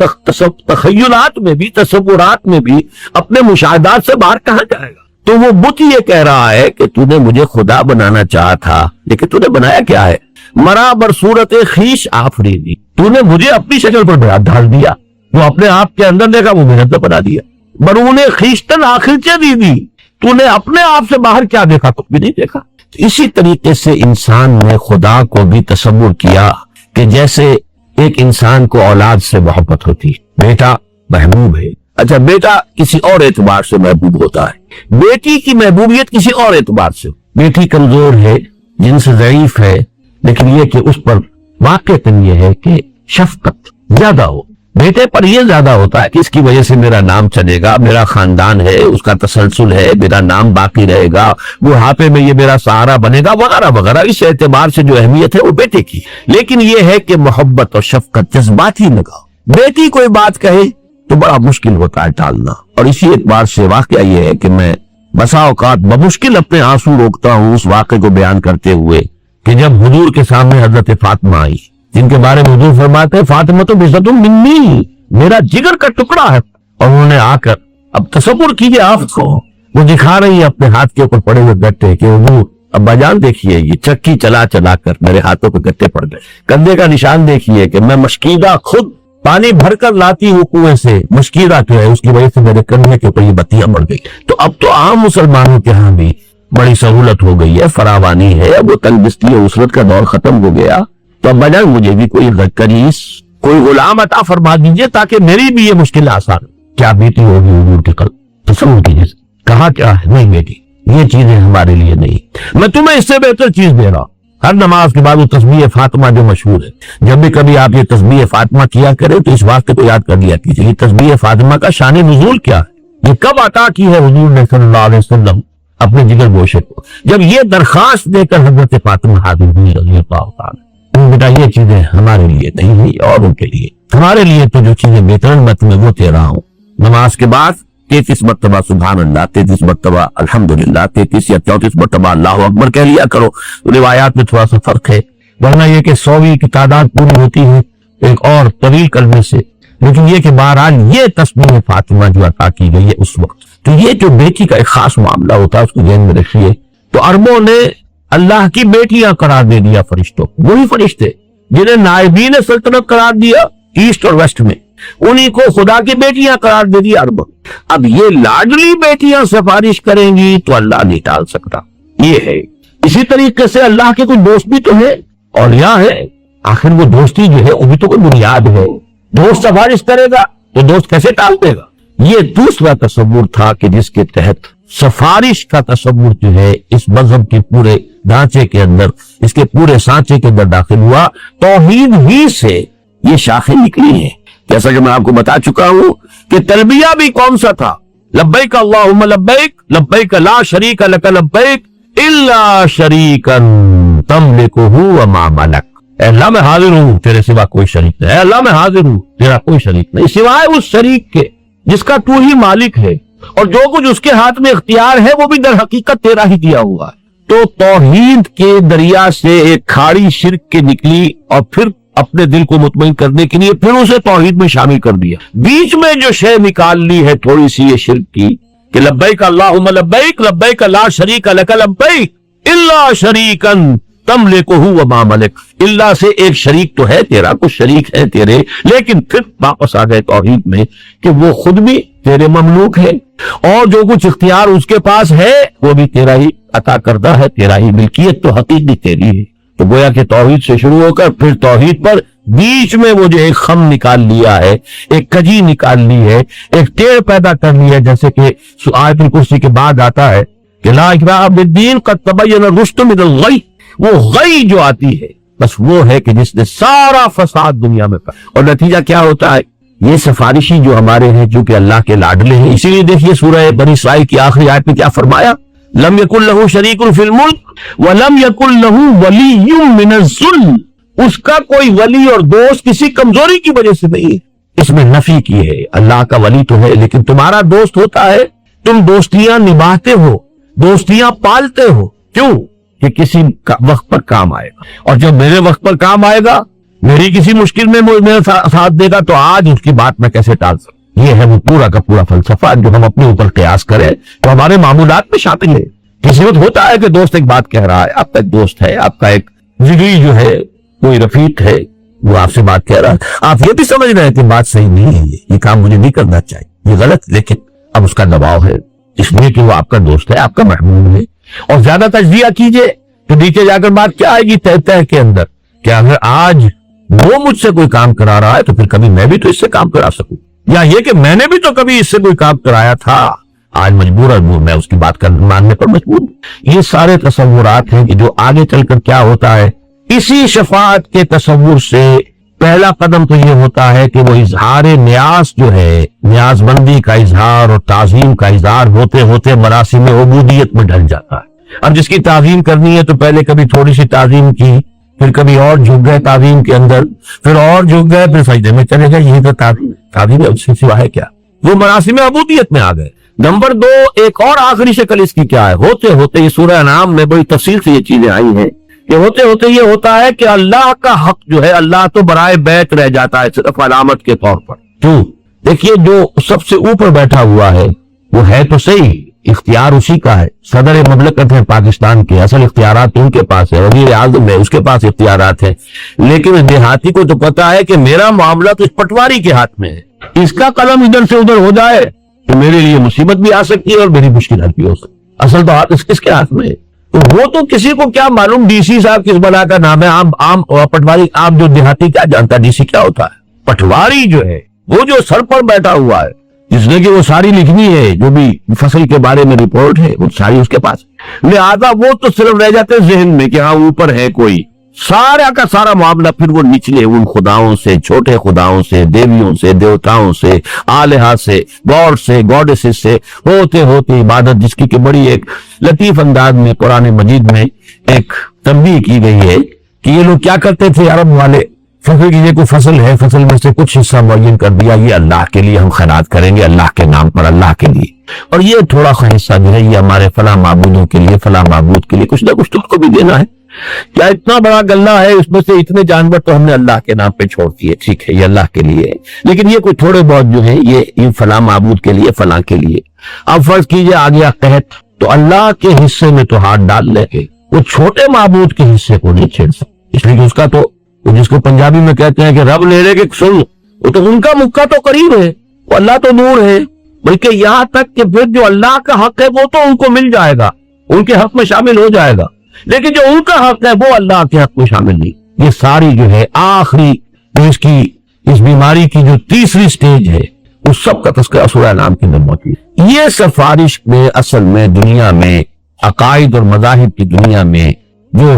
تخیلات میں بھی، تصورات میں بھی اپنے مشاہدات سے باہر کہاں جائے گا؟ تو وہ بت یہ کہہ رہا ہے کہ تو نے مجھے خدا بنانا چاہا تھا، لیکن تو نے بنایا کیا ہے؟ مرا بر صورت خیش آفریدی، تو نے مجھے اپنی شکل پر ڈھال دیا، وہ اپنے آپ کے اندر دیکھا، وہ میرے اندر بنا دیا۔ برون خیشتن آخر چے دی دی، تو نے اپنے آپ سے باہر کیا دیکھا؟ کچھ بھی نہیں دیکھا۔ اسی طریقے سے انسان نے خدا کو بھی تصور کیا کہ جیسے ایک انسان کو اولاد سے محبت ہوتی ہے، بیٹا محبوب ہے۔ اچھا، بیٹا کسی اور اعتبار سے محبوب ہوتا ہے، بیٹی کی محبوبیت کسی اور اعتبار سے۔ بیٹی کمزور ہے، جن سے ضعیف ہے، لیکن یہ کہ اس پر واقعتاً یہ ہے کہ شفقت زیادہ ہو۔ بیٹے پر یہ زیادہ ہوتا ہے کہ اس کی وجہ سے میرا نام چلے گا، میرا خاندان ہے، اس کا تسلسل ہے، میرا نام باقی رہے گا، بڑھاپے میں یہ میرا سہارا بنے گا، وغیرہ وغیرہ۔ اس اعتبار سے جو اہمیت ہے وہ بیٹے کی، لیکن یہ ہے کہ محبت اور شفقت جذباتی لگاؤ۔ بیٹی کوئی بات کہے تو بڑا مشکل ہوتا ہے ٹالنا، اور اسی اعتبار سے واقعہ یہ ہے کہ میں بسا اوقات بمشکل اپنے آنسو روکتا ہوں اس واقعے کو بیان کرتے ہوئے کہ جب حضور کے سامنے حضرت فاطمہ آئی، جن کے بارے میں حضور فرماتے ہیں فاطمہ تو بزت منی، میرا جگر کا ٹکڑا ہے، اور انہوں نے آ کر اب تصور کیجئے آپ کو، وہ دکھا رہی ہے اپنے ہاتھ کے اوپر پڑے ہوئے گٹے کہ حضور ابا جان دیکھیے یہ چکی چلا چلا کر میرے ہاتھوں پہ گٹے پڑ گئے، کندھے کا نشان دیکھیے کہ میں مشکیدہ خود پانی بھر کر لاتی ہوں کنویں سے، مشکیدہ جو ہے اس کی وجہ سے میرے کندھے کے اوپر یہ بتیاں پڑ گئی۔ تو اب تو عام مسلمانوں کے ہاں بھی بڑی سہولت ہو گئی ہے، فراوانی ہے، اب وہ تنگ دستی و اسرت کا دور ختم ہو گیا، تو ابا جان مجھے بھی کوئی کنیز، کوئی غلام عطا فرما دیجئے تاکہ میری بھی یہ مشکل آسان۔ کیا بیٹی ہوگی حضور کے قلب؟ تصور کیجئے، کہا کیا ہے؟ نہیں بیٹی، یہ چیزیں ہمارے لیے نہیں، میں تمہیں اس سے بہتر چیز دے رہا ہوں۔ ہر نماز کے بعد وہ تسبیح فاطمہ جو مشہور ہے، جب بھی کبھی آپ یہ تسبیح فاطمہ کیا کریں تو اس واقعے کو یاد کر لیا کیجئے، یہ تسبیح فاطمہ کا شان نزول کیا ہے، یہ کب عطا کی ہے حضور نے صلی اللہ علیہ وسلم اپنے جگر گوشے کو، جب یہ درخواست دے کر حضرت فاطمہ حاضر ہوئی رضی اللہ تعالی۔ بیٹا یہ چیزیں ہمارے لیے نہیں ہیں، اور ان کے لیے، ہمارے لیے تو جو چیزیں بہترین مت میں وہ دے رہا ہوں۔ نماز کے بعد 33 مرتبہ سبحان اللہ، 33 مرتبہ الحمدللہ، 33 یا 34 مرتبہ اللہ اکبر کہہ لیا کرو۔ روایات میں تھوڑا سا فرق ہے، ورنہ یہ کہ 100ویں کی تعداد پوری ہوتی ہے ایک اور طویل کلمے سے، لیکن یہ کہ بہرحال یہ تسبیح فاطمہ جو عطا کی گئی ہے اس وقت، تو یہ جو بیٹی کا ایک خاص معاملہ ہوتا ہے اس کو ذہن میں رکھیے۔ تو عربوں نے اللہ کی بیٹیاں قرار دے دیا فرشتوں، وہی فرشتے جنہیں نائبین سلطنت قرار دیا ایسٹ اور ویسٹ میں، انہی کو خدا کی بیٹیاں قرار دے دیا عرب۔ اب یہ لاڈلی بیٹیاں سفارش کریں گی تو اللہ نہیں ٹال سکتا، یہ ہے۔ اسی طریقے سے اللہ کے کوئی دوست بھی تو ہے، اولیاء ہے، آخر وہ دوستی جو ہے وہ بھی تو کوئی بنیاد ہے، دوست سفارش کرے گا تو دوست کیسے ٹال دے گا؟ یہ دوسرا تصور تھا کہ جس کے تحت سفارش کا تصور جو ہے اس مذہب کے پورے ڈھانچے کے اندر، اس کے پورے سانچے کے اندر داخل ہوا۔ توحید ہی سے یہ شاخیں نکلی ہیں، جیسا کہ میں آپ کو بتا چکا ہوں کہ تلبیہ بھی کون سا تھا؟ لبیک اللہم لبیک، لبیک لا شریک لک لبیک الا شریکا تملکہ وما ملک۔ اے اللہ میں حاضر ہوں تیرے سوا کوئی شریک نہیں، اے اللہ میں حاضر ہوں تیرا کوئی شریک نہیں سوائے اس شریک کے جس کا تو ہی مالک ہے، اور جو کچھ اس کے ہاتھ میں اختیار ہے وہ بھی در حقیقت تیرا ہی دیا ہوا ہے۔ تو توحید کے دریا سے ایک کھاڑی شرک کے نکلی، اور پھر اپنے دل کو مطمئن کرنے کے لیے پھر اسے توحید میں شامل کر دیا۔ بیچ میں جو شے نکال لی ہے تھوڑی سی یہ شرک کی کہ لبیک اللہم لبیک لبیک لا شریک لک لبیک الا شریکا تملکہ وما ملک، اللہ سے ایک شریک تو ہے تیرا، کچھ شریک ہے تیرے، لیکن پھر واپس آ گئے توحید میں کہ وہ خود بھی تیرے مملوک ہے، اور جو کچھ اختیار اس کے پاس ہے وہ بھی تیرا ہی عطا کردہ ہے، تیرا ہی ملکیت تو حقیقی تیری ہے۔ تو گویا کہ توحید سے شروع ہو کر پھر توحید پر بیچ میں وہ جو ایک خم نکال لیا ہے، ایک کجی نکال لی ہے، ایک ٹیڑھ پیدا کر لی ہے، جیسے کہ آیت الکرسی کے بعد آتا ہے کہ لا اکراہ فی الدین قد تبین الرشد من الغی، وہ غی جو آتی ہے بس وہ ہے کہ جس نے سارا فساد دنیا میں پایا، اور نتیجہ کیا ہوتا ہے؟ یہ سفارشی جو ہمارے ہیں جو کہ اللہ کے لاڈلے ہیں، اسی لیے دیکھیے سورہ بنی اسرائیل کی آخری آیت میں کیا فرمایا؟ لم یکن لہ شریک فی الملک ولم یکن لہ ولی من الذل، اس کا کوئی ولی اور دوست کسی کمزوری کی وجہ سے نہیں ہے۔ اس میں نفی کی ہے، اللہ کا ولی تو ہے لیکن تمہارا دوست ہوتا ہے، تم دوستیاں نبھاتے ہو، دوستیاں پالتے ہو، کیوں؟ کہ کسی وقت پر کام آئے گا، اور جب میرے وقت پر کام آئے گا، میری کسی مشکل میں میرا ساتھ دے گا، تو آج اس کی بات میں کیسے ٹال سکوں؟ یہ ہے وہ پورا کا پورا فلسفہ جو ہم اپنے اوپر قیاس کریں تو ہمارے معمولات میں شامل ہے۔ کسی وقت ہوتا ہے کہ دوست ایک بات کہہ رہا ہے، آپ کا ایک دوست ہے، آپ کا ایک جگری جو ہے، کوئی رفیق ہے، وہ آپ سے بات کہہ رہا ہے، آپ یہ بھی سمجھ رہے ہیں کہ بات صحیح نہیں ہے، یہ کام مجھے نہیں کرنا چاہیے، یہ غلط، لیکن اب اس کا دباؤ ہے اس لیے کہ وہ آپ کا دوست ہے، آپ کا محبوب ہے، اور زیادہ تجزیہ کیجئے تو نیچے جا کر بات کیا آئے گی تہ کے اندر کہ اگر آج وہ مجھ سے کوئی کام کرا رہا ہے تو پھر کبھی میں بھی تو اس سے کام کرا سکوں، یا یہ کہ میں نے بھی تو کبھی اس سے کوئی کام کرایا تھا، آج مجبوراً میں اس کی بات ماننے پر مجبور ہوں۔ یہ سارے تصورات ہیں کہ جو آگے چل کر کیا ہوتا ہے، اسی شفاعت کے تصور سے پہلا قدم تو یہ ہوتا ہے کہ وہ اظہار نیاز جو ہے، نیاز مندی کا اظہار اور تعظیم کا اظہار ہوتے ہوتے مراسم عبودیت میں ڈھل جاتا ہے۔ اب جس کی تعظیم کرنی ہے تو پہلے کبھی تھوڑی سی تعظیم کی، پھر کبھی اور جھک گئے تعظیم کے اندر، پھر اور جھک گئے، پھر سجدے میں چلے گئے، یہ تو تعظیم ہے، اس سے سوا ہے کیا؟ وہ مراسم عبودیت میں آ گئے۔ نمبر 2، ایک اور آخری شکل اس کی کیا ہے؟ ہوتے ہوتے یہ سورہ انعام میں بڑی تفصیل سے یہ چیزیں آئی ہیں کہ ہوتے ہوتے یہ ہوتا ہے کہ اللہ کا حق جو ہے، اللہ تو برائے بیت رہ جاتا ہے صرف علامت کے طور پر۔ کیوں؟ دیکھیے جو سب سے اوپر بیٹھا ہوا ہے وہ ہے تو صحیح، اختیار اسی کا ہے، صدر مملکت ہے پاکستان کے، اصل اختیارات ان کے پاس ہے، وزیر اعظم ہے، اس کے پاس اختیارات ہیں، لیکن دیہاتی کو تو پتا ہے کہ میرا معاملہ تو اس پٹواری کے ہاتھ میں ہے، اس کا قلم ادھر سے ادھر ہو جائے تو میرے لیے مصیبت بھی آ سکتی ہے اور میری مشکل حل بھی ہو سکتی ہے۔ اصل تو ہاتھ کس کے ہاتھ میں ہے؟ تو وہ تو کسی کو کیا معلوم ڈی سی صاحب کس بلا کا نام ہے، عام پٹواری، عام جو دیہاتی کیا جانتا ڈی سی کیا ہوتا ہے؟ پٹواری جو ہے وہ جو سر پر بیٹھا ہوا ہے، جس نے کہ وہ ساری لکھنی ہے، جو بھی فصل کے بارے میں رپورٹ ہے وہ ساری اس کے پاس ہے، لہذا وہ تو صرف رہ جاتے ذہن میں کہ ہاں اوپر ہے کوئی، سارا کا سارا معاملہ پھر وہ نچلے ان خداؤں سے، چھوٹے خداؤں سے، دیویوں سے، دیوتاؤں سے، آلہہ سے، گاڈ سے، گاڈسز سے ہوتے ہوتے عبادت، جس کی کہ بڑی ایک لطیف انداز میں قرآن مجید میں ایک تنبیہ کی گئی ہے کہ یہ لوگ کیا کرتے تھے عرب والے، فکر کیجیے کوئی فصل ہے، فصل میں سے کچھ حصہ معین کر دیا، یہ اللہ کے لیے ہم خیرات کریں گے، اللہ کے نام پر، اللہ کے لیے، اور یہ تھوڑا سا حصہ جو ہے یہ ہمارے فلاں معبودوں کے لیے، فلاں معبود کے لیے کچھ نہ کچھ تو کو بھی دینا ہے، کیا اتنا بڑا غلہ ہے، اس میں سے اتنے جانور تو ہم نے اللہ کے نام پہ چھوڑ دیے، ٹھیک ہے یہ اللہ کے لیے ہے، لیکن یہ کوئی تھوڑے بہت جو ہے یہ فلاں معبود کے لیے، فلاں کے لیے۔ اب فرض کیجئے آ گیا قحط، تو اللہ کے حصے میں تو ہاتھ ڈال لے کے وہ چھوٹے معبود کے حصے کو نہیں چھیڑ سکتے، اس لیے کہ اس کا تو جس کو پنجابی میں کہتے ہیں کہ رب لے لے کے سن، وہ تو ان کا مکہ تو قریب ہے، وہ اللہ تو دور ہے، بلکہ یہاں تک کہ پھر جو اللہ کا حق ہے وہ تو ان کو مل جائے گا، ان کے حق میں شامل ہو جائے گا، لیکن جو ان کا حق ہے وہ اللہ کے حق میں شامل نہیں۔ یہ ساری جو ہے آخری جو اس بیماری کی جو تیسری سٹیج ہے، اس سب کا تذکرہ سورہ نام کے اندر موجود ہے۔ یہ سفارش میں اصل میں دنیا میں عقائد اور مذاہب کی دنیا میں جو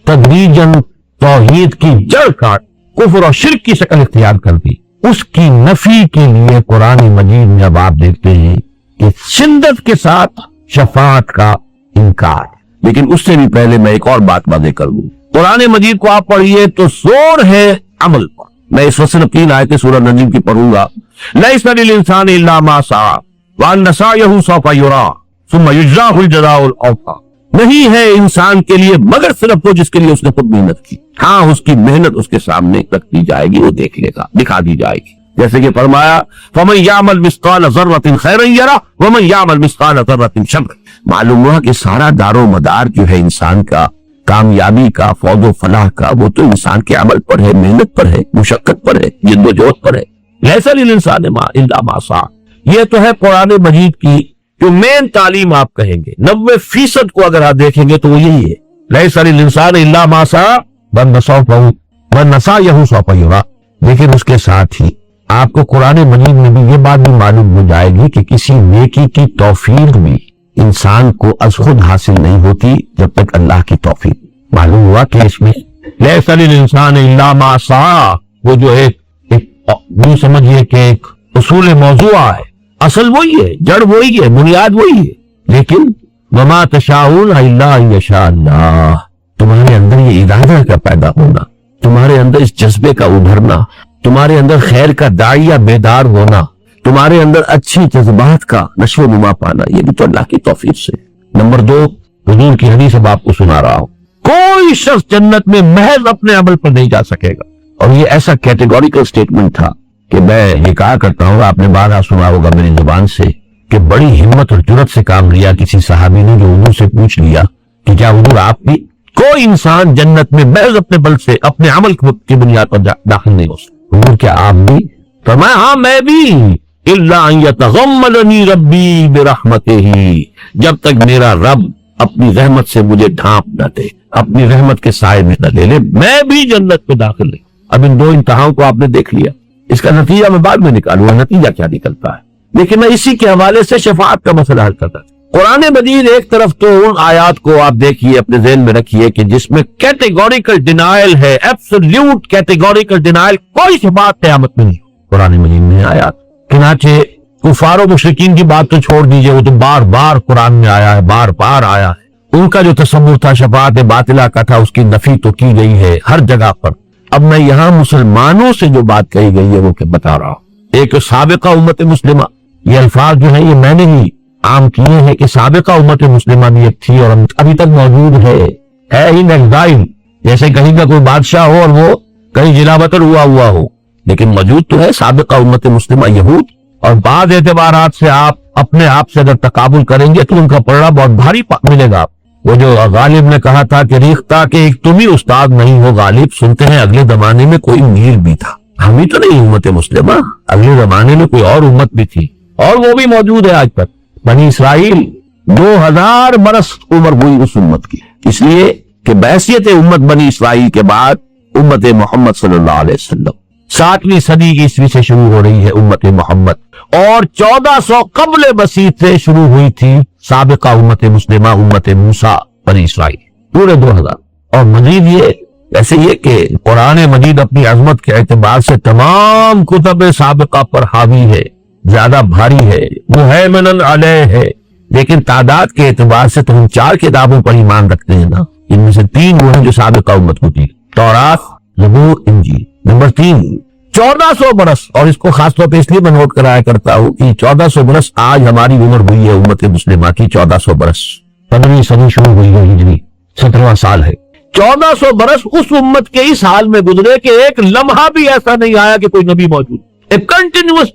تدریجاً توحید کی جڑ کاٹ کفر اور شرک کی شکل اختیار کر دی، اس کی نفی کے لیے قرآن مجید میں اب آپ دیکھتے ہیں کہ شدت کے ساتھ شفاعت کا انکار۔ لیکن اس سے بھی پہلے میں ایک اور بات واضح کر دوں، قرآن مجید کو آپ پڑھیے تو زور ہے عمل پر. میں اس وقت 3 آیتیں سورہ نجم کی پڑھوں گا. لیس للانسان الا ما سعى وان سعيه سوف يرى ثم يجزاه الجزاء الاوفى. نہیں ہے انسان کے لیے مگر صرف وہ جس کے لیے اس نے خود محنت کی. ہاں اس کی محنت اس کے سامنے رکھ دی جائے گی, وہ دیکھ لے گا, دکھا دی جائے گی. جیسے کہ فرمایا فَمَنْ يَعْمَلْ مِثْقَالَ ذَرَّةٍ خَيْرًا يَرَهُ وَمَنْ يَعْمَلْ مِثْقَالَ ذَرَّةٍ شَرًّا. معلوم ہوا کہ سارا دار و مدار جو ہے انسان کا, کامیابی کا, فوز و فلاح کا, وہ تو انسان کے عمل پر ہے, محنت پر ہے, مشقت پر ہے, جد و جہد پر ہے. لَيْسَ لِلْإِنسَانِ إِلَّا مَا سَعَى. یہ تو ہے قرآن مجید کی جو مین تعلیم آپ کہیں گے. 90% کو اگر آپ دیکھیں گے تو وہ یہی ہے, لَيْسَ لِلْإِنسَانِ إِلَّا مَا سَعَى وَأَنَّ سَعْيَهُ سَوْفَ يُرَى. لیکن اس کے ساتھ ہی آپ کو قرآن مجید میں بھی یہ بات بھی معلوم ہو جائے گی کہ کسی نیکی کی توفیق بھی انسان کو از خود حاصل نہیں ہوتی جب تک اللہ کی توفیق. معلوم ہوا کہ اس میں لیس للانسان الا ما سعى وہ جو ایک یوں سمجھیے کہ ایک اصول موضوع ہے, اصل وہی ہے, جڑ وہی ہے, بنیاد وہی ہے. لیکن وما تشاءون الا ان یشاء اللہ. تمہارے اندر یہ ارادہ کا پیدا ہونا, تمہارے اندر اس جذبے کا ابھرنا, تمہارے اندر خیر کا داعیہ بیدار ہونا, تمہارے اندر اچھی جذبات کا نشو و نما پانا, یہ بھی تو اللہ کی توفیق سے. نمبر 2, حضور کی حدیث اب آپ کو سنا رہا ہوں. کوئی شخص جنت میں محض اپنے عمل پر نہیں جا سکے گا. اور یہ ایسا کیٹیگوریکل سٹیٹمنٹ تھا کہ میں یہ کہا کرتا ہوں, آپ نے بارہا سنا ہوگا میری زبان سے, کہ بڑی ہمت اور جرت سے کام لیا کسی صحابی نے جو حضور سے پوچھ لیا کہ کیا حضور آپ بھی, کوئی انسان جنت میں محض اپنے بل سے اپنے عمل کی بنیاد پر داخل نہیں ہو سکتا. حضور کیا آپ بھی؟ فرمایا ہاں میں بھی. الا ان یتغمدنی ربی برحمتہ, جب تک میرا رب اپنی رحمت سے مجھے ڈھانپ نہ دے, اپنی رحمت کے سائے میں نہ لے لے, میں بھی جنت میں داخل نہیں. اب ان 2 انتہاؤں کو آپ نے دیکھ لیا, اس کا نتیجہ میں بعد میں نکالوں گا نتیجہ کیا نکلتا ہے. لیکن میں اسی کے حوالے سے شفاعت کا مسئلہ حل کرتا تھا. قرآن مجید ایک طرف تو ان آیات کو آپ دیکھیے, اپنے ذہن میں رکھیے کہ جس میں کیٹیگوریکل ڈینائل ہے, ایبسولوٹ کیٹیگوریکل ڈینائل, کوئی شفاعت قیامت میں نہیں. قرآن مجید میں آیات چنانچہ کفار و مشرکین کی بات تو چھوڑ دیجئے, وہ تو بار بار قرآن میں آیا ہے, بار بار آیا ہے. ان کا جو تصور تھا شفاعت باطلہ کا تھا, اس کی نفی تو کی گئی ہے ہر جگہ پر. اب میں یہاں مسلمانوں سے جو بات کہی گئی ہے وہ کہ بتا رہا ہوں. ایک سابقہ امت مسلمہ, یہ الفاظ جو ہیں یہ میں نے ہی عام کیے ہیں کہ سابقہ امت مسلمہ بھی ایک تھی اور ابھی تک موجود ہے ان ایگزائل. جیسے کہیں کا کوئی بادشاہ ہو اور وہ کہیں جلا وطن ہوا ہو, لیکن موجود تو ہے سابقہ امت مسلمہ یہود. اور بعض اعتبارات سے آپ اپنے آپ سے اگر تقابل کریں گے تو ان کا پلڑا بہت بھاری ملے گا. وہ جو غالب نے کہا تھا کہ ریختہ کہ ایک تم ہی استاد نہیں ہو غالب, سنتے ہیں اگلے زمانے میں کوئی میر بھی تھا, ہم ہی تو نہیں امت مسلمہ, اگلے زمانے میں کوئی اور امت بھی تھی اور وہ بھی موجود ہے آج تک. بنی اسرائیل 2000 برس عمر ہوئی اس امت کی, اس لیے کہ بحیثیت امت بنی اسرائیل کے بعد امت محمد صلی اللہ علیہ وسلم 7ویں صدی عیسوی سے شروع ہو رہی ہے امت محمد, اور 1400 قبل مسیح سے شروع ہوئی تھی سابقہ امت مسلمہ امت موسیٰ بنی اسرائیل, پورے 2000. اور مزید یہ ایسے یہ کہ قرآن مجید اپنی عظمت کے اعتبار سے تمام کتب سابقہ پر حاوی ہے, زیادہ بھاری ہے, مہیمن علیہ ہے. لیکن تعداد کے اعتبار سے تو ہم 4 کتابوں پر ایمان رکھتے ہیں نا, ان میں سے 3 وہ ہیں جو سابقہ امت ہوتی ہے, تورات, زبور, انجیل. نمبر 3 1400 برس, اور اس کو خاص طور پہ اس لیے میں نوٹ کرایا کرتا ہوں کہ 1400 برس آج ہماری عمر ہوئی ہے امت مسلمہ کی 1400 برس. 15ویں صدی شروع ہوئی ہے ہجری, 17واں سال ہے. 1400 برس اس امت کے اس حال میں گزرے کہ ایک لمحہ بھی ایسا نہیں آیا کہ کوئی نبی موجود. کنٹینیوس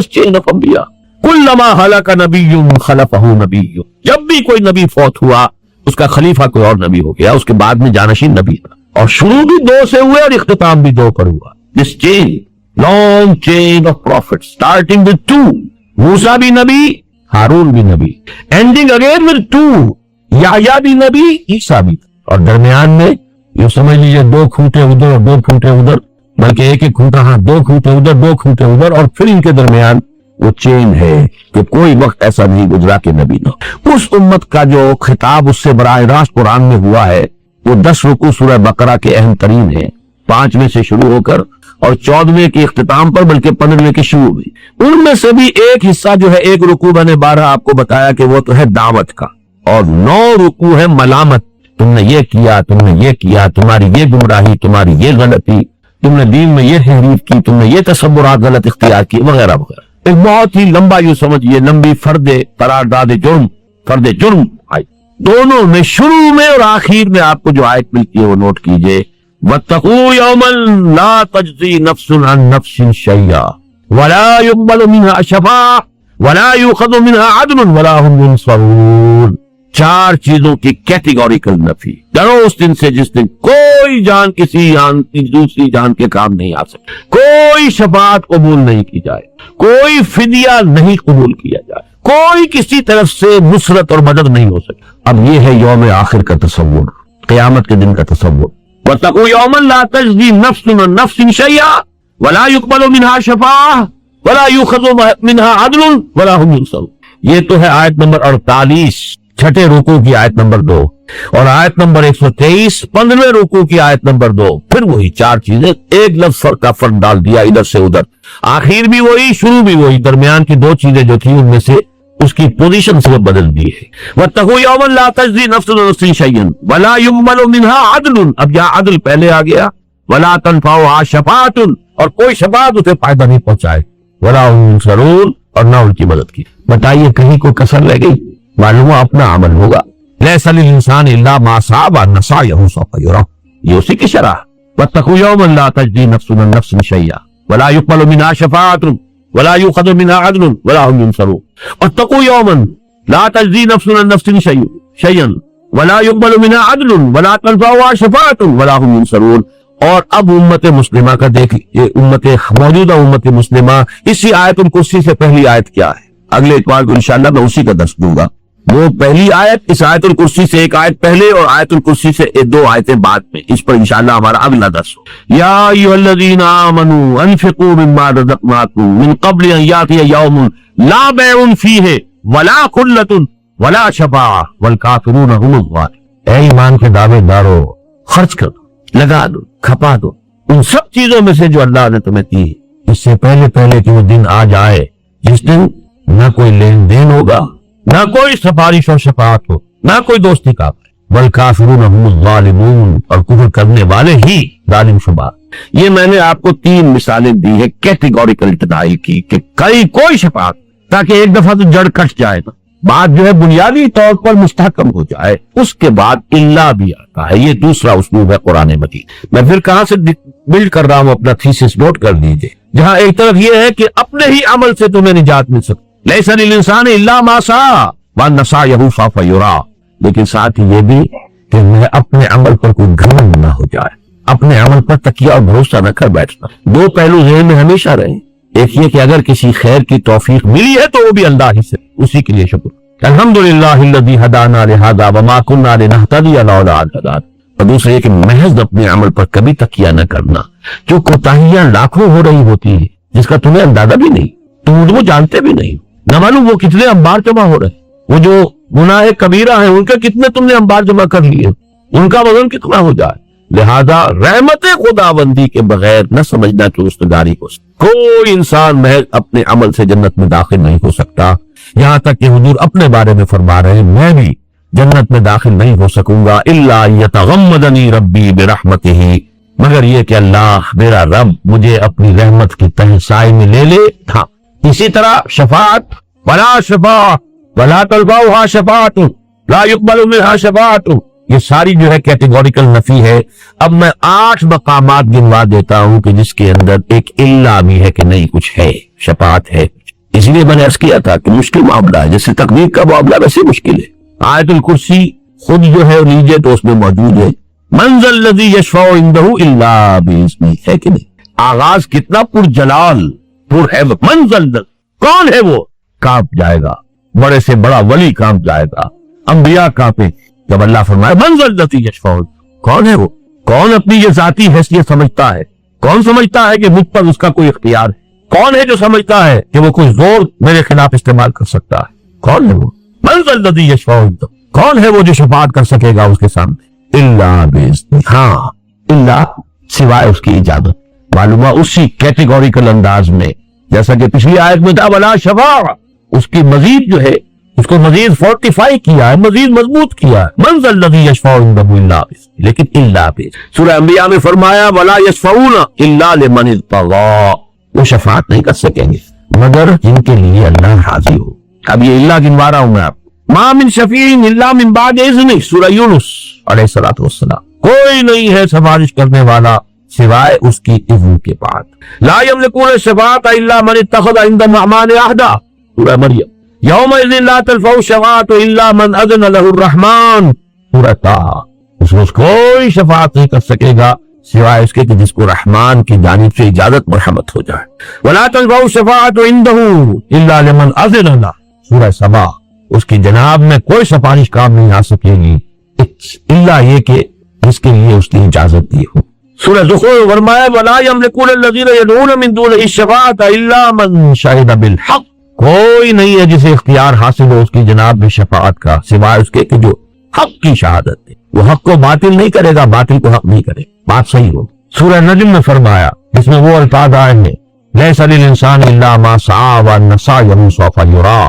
چین آف انبیاء. کلما ہلاک نبی خلفہ نبی, جب بھی کوئی نبی فوت ہوا اس کا خلیفہ کوئی اور نبی ہو گیا, اس کے بعد میں جانشین نبی تھا. اور شروع بھی 2 سے ہوئے اور اختتام بھی 2 پر ہوا. This chain, long chain of prophets, starting with 2, موسیٰ بھی نبی, ہارون بھی نبی, ending again with 2, یحییٰ بھی نبی, عیسیٰ بھی. اور درمیان میں یہ سمجھ لیجئے 2 کھوٹے ادھر اور 2 کھوٹے ادھر, بلکہ ایک کھوٹا, ہاں 2 کھوٹے ادھر 2 کھوٹے ادھر, اور پھر ان کے درمیان وہ چین ہے کہ کوئی وقت ایسا نہیں گزرا کہ نبی نہ. اس امت کا جو خطاب اس سے براہ راست قرآن میں ہوا ہے وہ 10 رکوع سورہ بقرہ کے اہم ترین ہیں, 5ویں سے شروع ہو کر اور 14ویں کے اختتام پر, بلکہ 15ویں کے شروع میں. ان میں سے بھی ایک حصہ جو ہے, ایک رکوع میں نے 12 آپ کو بتایا کہ وہ تو ہے دعوت کا, اور 9 رکوع ہے ملامت تم نے یہ کیا، تم نے یہ کیا، تمہاری یہ گمراہی، تمہاری یہ غلطی، تم نے دین میں یہ تحریف کی، تم نے یہ تصورات غلط اختیار کی، وغیرہ وغیرہ. ایک بہت ہی لمبا یوں سمجھیے لمبی قرارداد جرم، فرد جرم آئی. دونوں میں شروع میں اور آخر میں آپ کو جو آیت ملتی ہے وہ نوٹ کیجئے. وَاتَّقُوا يَوْمًا لَا تَجْزِي نَفْسٌ عَن نَفْسٍ شَيْئًا وَلَا يُقْبَلُ مِنْهَا شَفَاعَةٌ وَلَا يُؤْخَذُ مِنْهَا عَدْلٌ وَلَا هُمْ يُنصَرُونَ. چار چیزوں کی کیٹیگوریکل نفی. ڈرو اس دن سے جس دن کوئی جان کسی دوسری جان کے کام نہیں آ سکتی، کوئی شفاعت قبول نہیں کی جائے، کوئی فدیہ نہیں قبول کیا جائے، کوئی کسی طرف سے نصرت اور مدد نہیں ہو سکتی. اب یہ ہے یوم آخر کا تصور، قیامت کے دن کا تصور. وَاتَّقُوا يَوْمًا لَا تَجْزِي نَفْسٌ عَن نَفْسٍ شَيْئًا وَلَا يُقْبَلُ مِنْهَا شَفَاعَةٌ وَلَا يُؤْخَذُ مِنْهَا عَدْلٌ وَلَا هُمْ يُنصَرُونَ. یہ تو ہے آیت نمبر 48 چھٹے رکوع کی آیت نمبر 2، اور آیت نمبر 123 15ویں رکوع کی آیت نمبر 2. پھر وہی چار چیزیں، ایک لفظ کا فرق ڈال دیا ادھر سے ادھر، آخر بھی وہی شروع بھی وہی، درمیان کی دو چیزیں جو تھی ان میں سے اس کی پوزیشن سے بدل دی ہے. وَاتَّقُوا يَوْمًا لَا تَجْزِي نَفْسٌ عَن نَفْسٍ شَيْئًا وَلَا يُقْبَلُ مِنْهَا عَدْلٌ. اب یہاں عدل پہلے آ گیا. وَلَا تَنفَعُهَا شَفَاعَةٌ، اور کوئی شفاعت اسے فائدہ نہیں پہنچائے. وَلَا هُمْ يُنصَرُونَ، اور نہ ان کی مدد کی. بتائیے کہیں کوئی کسر رہ گئی؟ معلوم اپنا عمل ہوگا. لَيْسَ لِلْإِنسَانِ إِلَّا مَا سَعَىٰ وَأَنَّ سَعْيَهُ سَوْفَ يُرَىٰ. یہ اسی کی شرح. وَاتَّقُوا يَوْمًا لَا تَجْزِي نَفْسٌ عَن نَفْسٍ شَيْئًا وَلَا يُقْبَلُ مِنْهَا شَفَاعَةٌ وَلَا يُؤْخَذُ مِنْهَا عَدْلٌ وَلَا هُمْ يُنصَرُونَ. وَاتَّقُوا يَوْمًا لَا تَجْزِي نَفْسٌ عَن نَفْسٍ شَيْئًا وَلَا يُقْبَلُ مِنْهَا عَدْلٌ وَلَا تَنفَعُهَا شَفَاعَةٌ وَلَا هُمْ يُنصَرُونَ. اور اب امت مسلمہ کا دیکھیے، موجودہ امت مسلمہ، اسی آیت الکرسی سے پہلی آیت کیا ہے؟ اگلے اتوار کو انشاءاللہ میں اسی کا درس دوں گا. وہ پہلی آیت اس آیت الکرسی سے ایک آیت پہلے اور آیت الکرسی سے دو آیتیں بعد میں، اس پر انشاءاللہ ہمارا اگلا درس ہو. یا ایھا الذین آمنوا انفقوا مما رزقناکم من قبل ان یاتی یوم لا بیع فیہ ولا خلۃ ولا شفاعۃ والکافرون هم الظالمون. اے ایمان کے دعوے دارو، خرچ کر دو، لگا دو، کھپا دو ان سب چیزوں میں سے جو اللہ نے تمہیں دی، اس سے پہلے کہ وہ دن آ جائے جس دن نہ کوئی لین دین ہوگا، نہ کوئی سفارش اور شفاعت ہو، نہ کوئی دوستی کا. والکافرون هم الظالمون، اور کفر کرنے والے ہی ظالم شبہ. یہ میں نے آپ کو 3 مثالیں دی ہے کیٹیگوریکل ابتدائی کی کہ کوئی شفاعت، تاکہ ایک دفعہ تو جڑ کٹ جائے نا، بات جو ہے بنیادی طور پر مستحکم ہو جائے. اس کے بعد اللہ بھی آتا ہے. یہ دوسرا اسلوب ہے قرآن مجید. میں پھر کہاں سے بلڈ کر رہا ہوں اپنا تھیسس، نوٹ کر لیجئے. جہاں ایک طرف یہ ہے کہ اپنے ہی عمل سے تمہیں نجات مل سکتی، لَيْسَ لِلْإِنسَانِ إِلَّا مَا سَعَىٰ وَأَنَّ سَعْيَهُ سَوْفَ يُرَىٰ. لیکن ساتھ ہی یہ بھی کہ میں اپنے عمل پر کوئی گھمنڈ نہ ہو جائے، اپنے عمل پر تکیہ اور بھروسہ نہ کر بیٹھنا. دو پہلو ذہن میں ہمیشہ رہیں. ایک یہ کہ اگر کسی خیر کی توفیق ملی ہے تو وہ بھی اللہ ہی سے، اسی کے لیے شکر. الحمدللہ الذی ہدانا لہذا وما کنا لنہتدی لولا ان ہدانا. اور دوسرے یہ کہ محض اپنے عمل پر کبھی تکیہ نہ کرنا. جو کوتاہیاں لاکھوں ہو رہی ہوتی ہیں جس کا تمہیں اندازہ بھی نہیں، تم وہ جانتے بھی نہیں، نہ معلوم وہ کتنے انبار جمع ہو رہے ہیں. وہ جو گناہ کبیرہ ہیں ان کے کتنے تم نے انبار جمع کر لیے، ان کا وزن کتنا ہو جائے. لہذا رحمت خداوندی کے بغیر نہ سمجھنا کہ رشتہ کو کوئی انسان محض اپنے عمل سے جنت میں داخل نہیں ہو سکتا. یہاں تک کہ حضور اپنے بارے میں فرما رہے ہیں میں بھی جنت میں داخل نہیں ہو سکوں گا الا یتغمدنی ربی برحمتہ، مگر یہ کہ اللہ میرا رب مجھے اپنی رحمت کی تہ سائے میں لے لے. ہاں اسی طرح شفاعت، ولا شفاعت ولا تنفعها شفاعت لا يقبل منها شفاعت، یہ ساری جو ہے کیٹیگوریکل نفی ہے. اب میں 8 مقامات گنوا دیتا ہوں کہ جس کے اندر ایک الا بھی ہے کہ نہیں کچھ ہے، شفاعت ہے. اس لیے میں نے عرض کیا تھا کہ مشکل معاملہ ہے، جیسے تقدیر کا معاملہ ویسے مشکل ہے. آیت الکرسی خود جو ہے لیجئے تو اس میں موجود ہے من ذا الذی یشفع عنده الا باذنہ، ہے کہ نہیں. آغاز کتنا پرجلال پر ہے. من ذا الذی، کون ہے وہ؟ کانپ جائے گا، بڑے سے بڑا ولی کانپ جائے گا، انبیاء کانپے جب اللہ فرمائے من ذا الذی یشفع. کون ہے وہ؟ کون اپنی یہ ذاتی حیثیت سمجھتا ہے؟ کون سمجھتا ہے کہ مجھ پر اس کا کوئی اختیار ہے؟ کون ہے جو سمجھتا ہے کہ وہ کوئی زور میرے خلاف استعمال کر سکتا ہے؟ کون ہے وہ؟ من ذا الذی یشفع عنده، کون ہے وہ جو شفاعت کر سکے گا اس کے سامنے؟ الا باذنہ، ہاں الا سوائے اس کی اجازت. معلومہ اسی کیٹیگوریکل انداز میں جیسا کہ پچھلی آیت میں تھا ولا شفاعۃ، اس کی مزید جو ہے اس کو مزید فورٹیفائی کیا ہے، مزید مضبوط کیا ہے. من ذا الذی یشفع عنده الا بإذنہ، لیکن الا بإذنہ. سورہ انبیاء میں فرمایا ولا یشفعون الا لمن ارتضی، وہ شفاعت نہیں کر سکیں گے مگر جن کے لیے اللہ راضی ہو. اب یہ اللہ گنوا رہا ہوں میں آپ. ما من شفیع الا من بعد اذنہ، سورہ یونس علیہ الصلوۃ والسلام. کوئی نہیں ہے سفارش کرنے والا سوائے اس کی اذن کے بعد. لا یملکون الشفاعۃ الا من اتخذ عند الرحمن عہدا، سورہ مریم. یومئذ لا تنفع الشفاعۃ الا من اذن له الرحمن، سورہ طٰہٰ. اس روز کوئی شفاعت نہیں کر سکے گا سوائے اس کے کہ جس کو رحمان کی جانب سے اجازت مرحمت ہو جائے. ولا تنفع الشفاعۃ عنده الا لمن اذن له، سورہ سبا. اس کی جناب میں کوئی سفارش کام نہیں آ سکے گی الا یہ کہ جس کے لیے اس نے اجازت دی ہو. سورہ زخرف فرمایا ولا یملکون الذین یدعون من دونہ الشفاعۃ الا من شہد بالحق، کوئی نہیں ہے جسے اختیار حاصل ہو اس کی جناب میں شفاعت کا سوائے اس کے کہ جو حق کی شہادت دے. وہ حق کو باطل نہیں کرے گا، باطل کو حق نہیں کرے، بات صحیح ہو. سورہ نجم میں فرمایا جس میں وہ الفاظ آئے ہیں لیس للانسان الا ما سعى وان سعيه سوف يرى،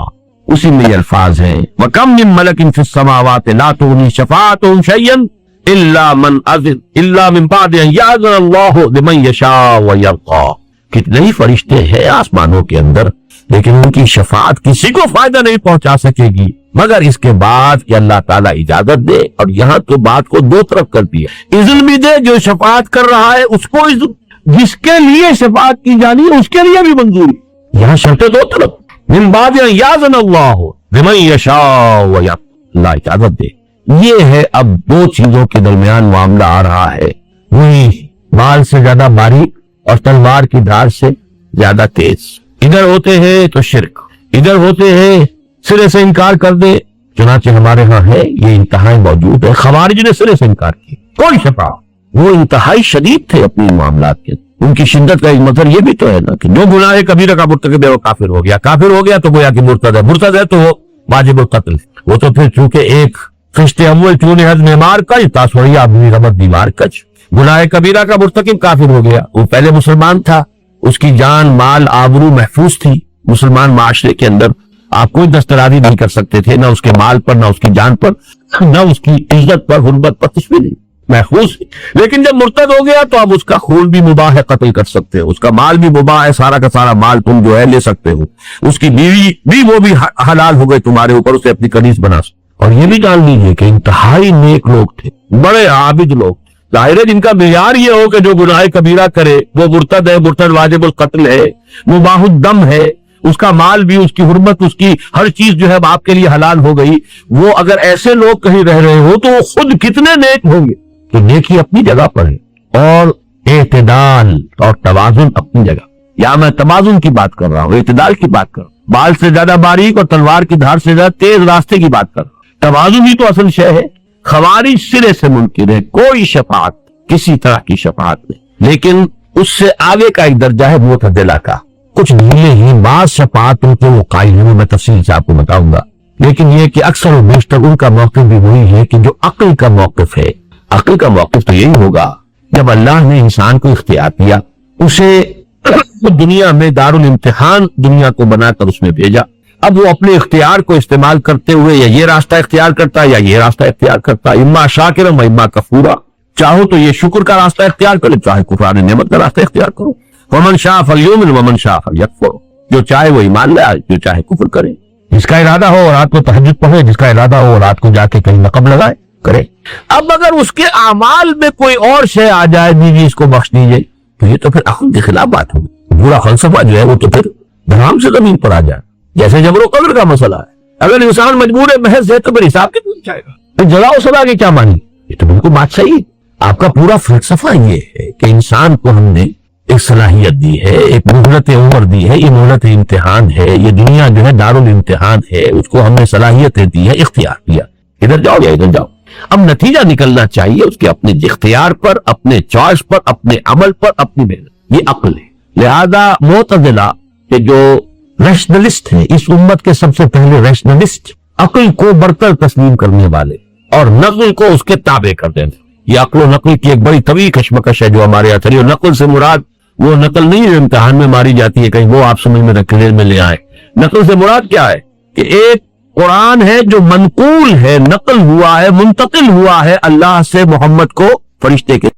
اسی میں یہ الفاظ ہیں وَكَمْ مِن مَلَكٍ فِي السَّمَاوَاتِ لَا تُغْنِي شَفَاعَتُهُمْ شَيْئًا إِلَّا مِن بَعْدِ أَن يَأْذَنَ اللَّهُ لِمَن يَشَاءُ وَيَرْضَىٰ. کتنے ہی فرشتے ہیں آسمانوں کے اندر لیکن ان کی شفاعت کسی کو فائدہ نہیں پہنچا سکے گی مگر اس کے بعد کہ اللہ تعالیٰ اجازت دے. اور یہاں تو بات کو دو طرف کر دیا، اذن بھی دے جو شفاعت کر رہا ہے اس کو اذن، جس کے لیے شفاعت کی جانی ہے اس کے لیے بھی منظوری. یہاں شرطیں دو طرف. من بعد ان یاذن اللہ لمن یشاء ویرضی، اللہ اجازت دے. یہ ہے اب دو چیزوں کے درمیان معاملہ آ رہا ہے، وہی بال سے زیادہ باریک اور تلوار کی دھار سے زیادہ تیز. ادھر ہوتے ہیں تو شرک، ادھر ہوتے ہیں سرے سے انکار کر دے. چنانچہ ہمارے ہاں ہے یہ انتہائی موجود ہے. خوارج نے سرے سے انکار کیا، کوئی شفاعت. وہ انتہائی شدید تھے اپنے معاملات کے، ان کی شدت کا ایک مطلب یہ بھی تو ہے نا کہ جو گناہ کبیرہ کا مرتکب ہے وہ کافر ہو گیا، کافر ہو گیا تو گویا کہ مرتد ہے، مرتد ہے تو وہ واجب القتل. وہ تو پھر چونکہ ایک خشت اول چونے حد میں مار کج تاسوریہ بھی ربط بیمار کج. گناہ کبیرہ کا مرتکب کافر ہو گیا، وہ پہلے مسلمان تھا، اس کی جان مال آبرو محفوظ تھی. مسلمان معاشرے کے اندر آپ کوئی دسترازی نہیں کر سکتے تھے، نہ اس کے مال پر، نہ اس کی جان پر، نہ اس کی عزت پر، حرمت پر، کچھ بھی نہیں، محفوظ. لیکن جب مرتد ہو گیا تو اب اس کا خون بھی مباح ہے، قتل کر سکتے ہو، اس کا مال بھی مباح ہے، سارا کا سارا مال تم جو ہے لے سکتے ہو. اس کی بیوی بھی وہ بھی حلال ہو گئے تمہارے اوپر، اسے اپنی کنیز بنا سکتے. اور یہ بھی جان لیجیے کہ انتہائی نیک لوگ تھے، بڑے عابد لوگ. ظاہر ہے جن کا معیار یہ ہو کہ جو گناہ کبیرہ کرے وہ مرتد ہے، مرتد واجب القتل ہے، مباح الدم ہے، اس کا مال بھی، اس کی حرمت، اس کی ہر چیز جو ہے آپ کے لیے حلال ہو گئی. وہ اگر ایسے لوگ کہیں رہ رہے ہو تو وہ خود کتنے نیک ہوں گے. تو نیکی اپنی جگہ پر ہے اور اعتدال اور توازن اپنی جگہ. یا میں توازن کی بات کر رہا ہوں، اعتدال کی بات کر رہا ہوں، بال سے زیادہ باریک اور تلوار کی دھار سے زیادہ تیز راستے کی بات کر رہا ہوں. توازن ہی تو اصل شے ہے. خوارج سرے سے منکر ہے، کوئی شفاعت کسی طرح کی شفاعت نہیں. لیکن اس سے آگے کا ایک درجہ ہے معتدلہ کا. کچھ ڈھیلے ہی بعض شفاعتوں کے وہ قائل ہیں، میں تفصیل سے آپ کو بتاؤں گا. لیکن یہ کہ اکثر و بیشتر ان کا موقف بھی وہی ہے کہ جو عقل کا موقف ہے. عقل کا موقف تو یہی ہوگا جب اللہ نے انسان کو اختیار دیا، اسے دنیا میں دارالامتحان دنیا کو بنا کر اس میں بھیجا. اب وہ اپنے اختیار کو استعمال کرتے ہوئے یا یہ راستہ اختیار کرتا یا یہ راستہ اختیار کرتا، اما شاکرا و اما کفورا. چاہو تو یہ شکر کا راستہ اختیار کرے، چاہے کفران نعمت کا راستہ اختیار کرو. ومن شاء فلیؤمن ومن شاء فلیکفر، جو چاہے وہ ایمان لائے، جو چاہے کفر کرے. جس کا ارادہ ہو رات کو تہجد پڑھے، جس کا ارادہ ہو رات کو جا کے کہیں نقب لگائے، کرے. اب اگر اس کے اعمال میں کوئی اور شے آ جائے جی اس کو بخش دیجیے، تو یہ تو پھر عقل کے خلاف بات ہوگی. پورا فلسفہ جو ہے وہ تو پھر دھرام سے زمین پر آ جائے، جیسے جبر و قدر کا مسئلہ ہے. اگر انسان مجبور محض ہے تو پھر حساب کتنا جائے گا، پھر جزا و سزا کی کیا مانی. یہ تو بالکل بات صحیح ہے. آپ کا پورا فلسفہ یہ ہے کہ انسان کو ہم نے ایک صلاحیت دی ہے، ایک مہلت عمر دی ہے، یہ مہلت امتحان ہے، یہ دنیا جو ہے دارالامتحان ہے، اس کو ہم نے صلاحیتیں دی ہے، اختیار دیا، ادھر جاؤ یا ادھر جاؤ. اب نتیجہ نکلنا چاہیے اس کے اپنے اختیار پر، اپنے چوائس پر، اپنے عمل پر، اپنی محنت. یہ عقل ہے. لہذا معتزلہ کہ جو ریشنلسٹ ہیں، اس امت کے سب سے پہلے ریشنلسٹ، عقل کو برتر تسلیم کرنے والے اور نقل کو اس کے تابع کر دینے. یہ عقل و نقل کی ایک بڑی طویل کشمکش ہے جو ہمارے یہاں چلی. اور نقل سے مراد وہ نقل نہیں جو امتحان میں ماری جاتی ہے، کہیں وہ آپ سمجھ میں رکھنے میں لے آئے. نقل سے مراد کیا ہے کہ ایک قرآن ہے جو منقول ہے، نقل ہوا ہے، منتقل ہوا ہے اللہ سے محمد کو فرشتے کے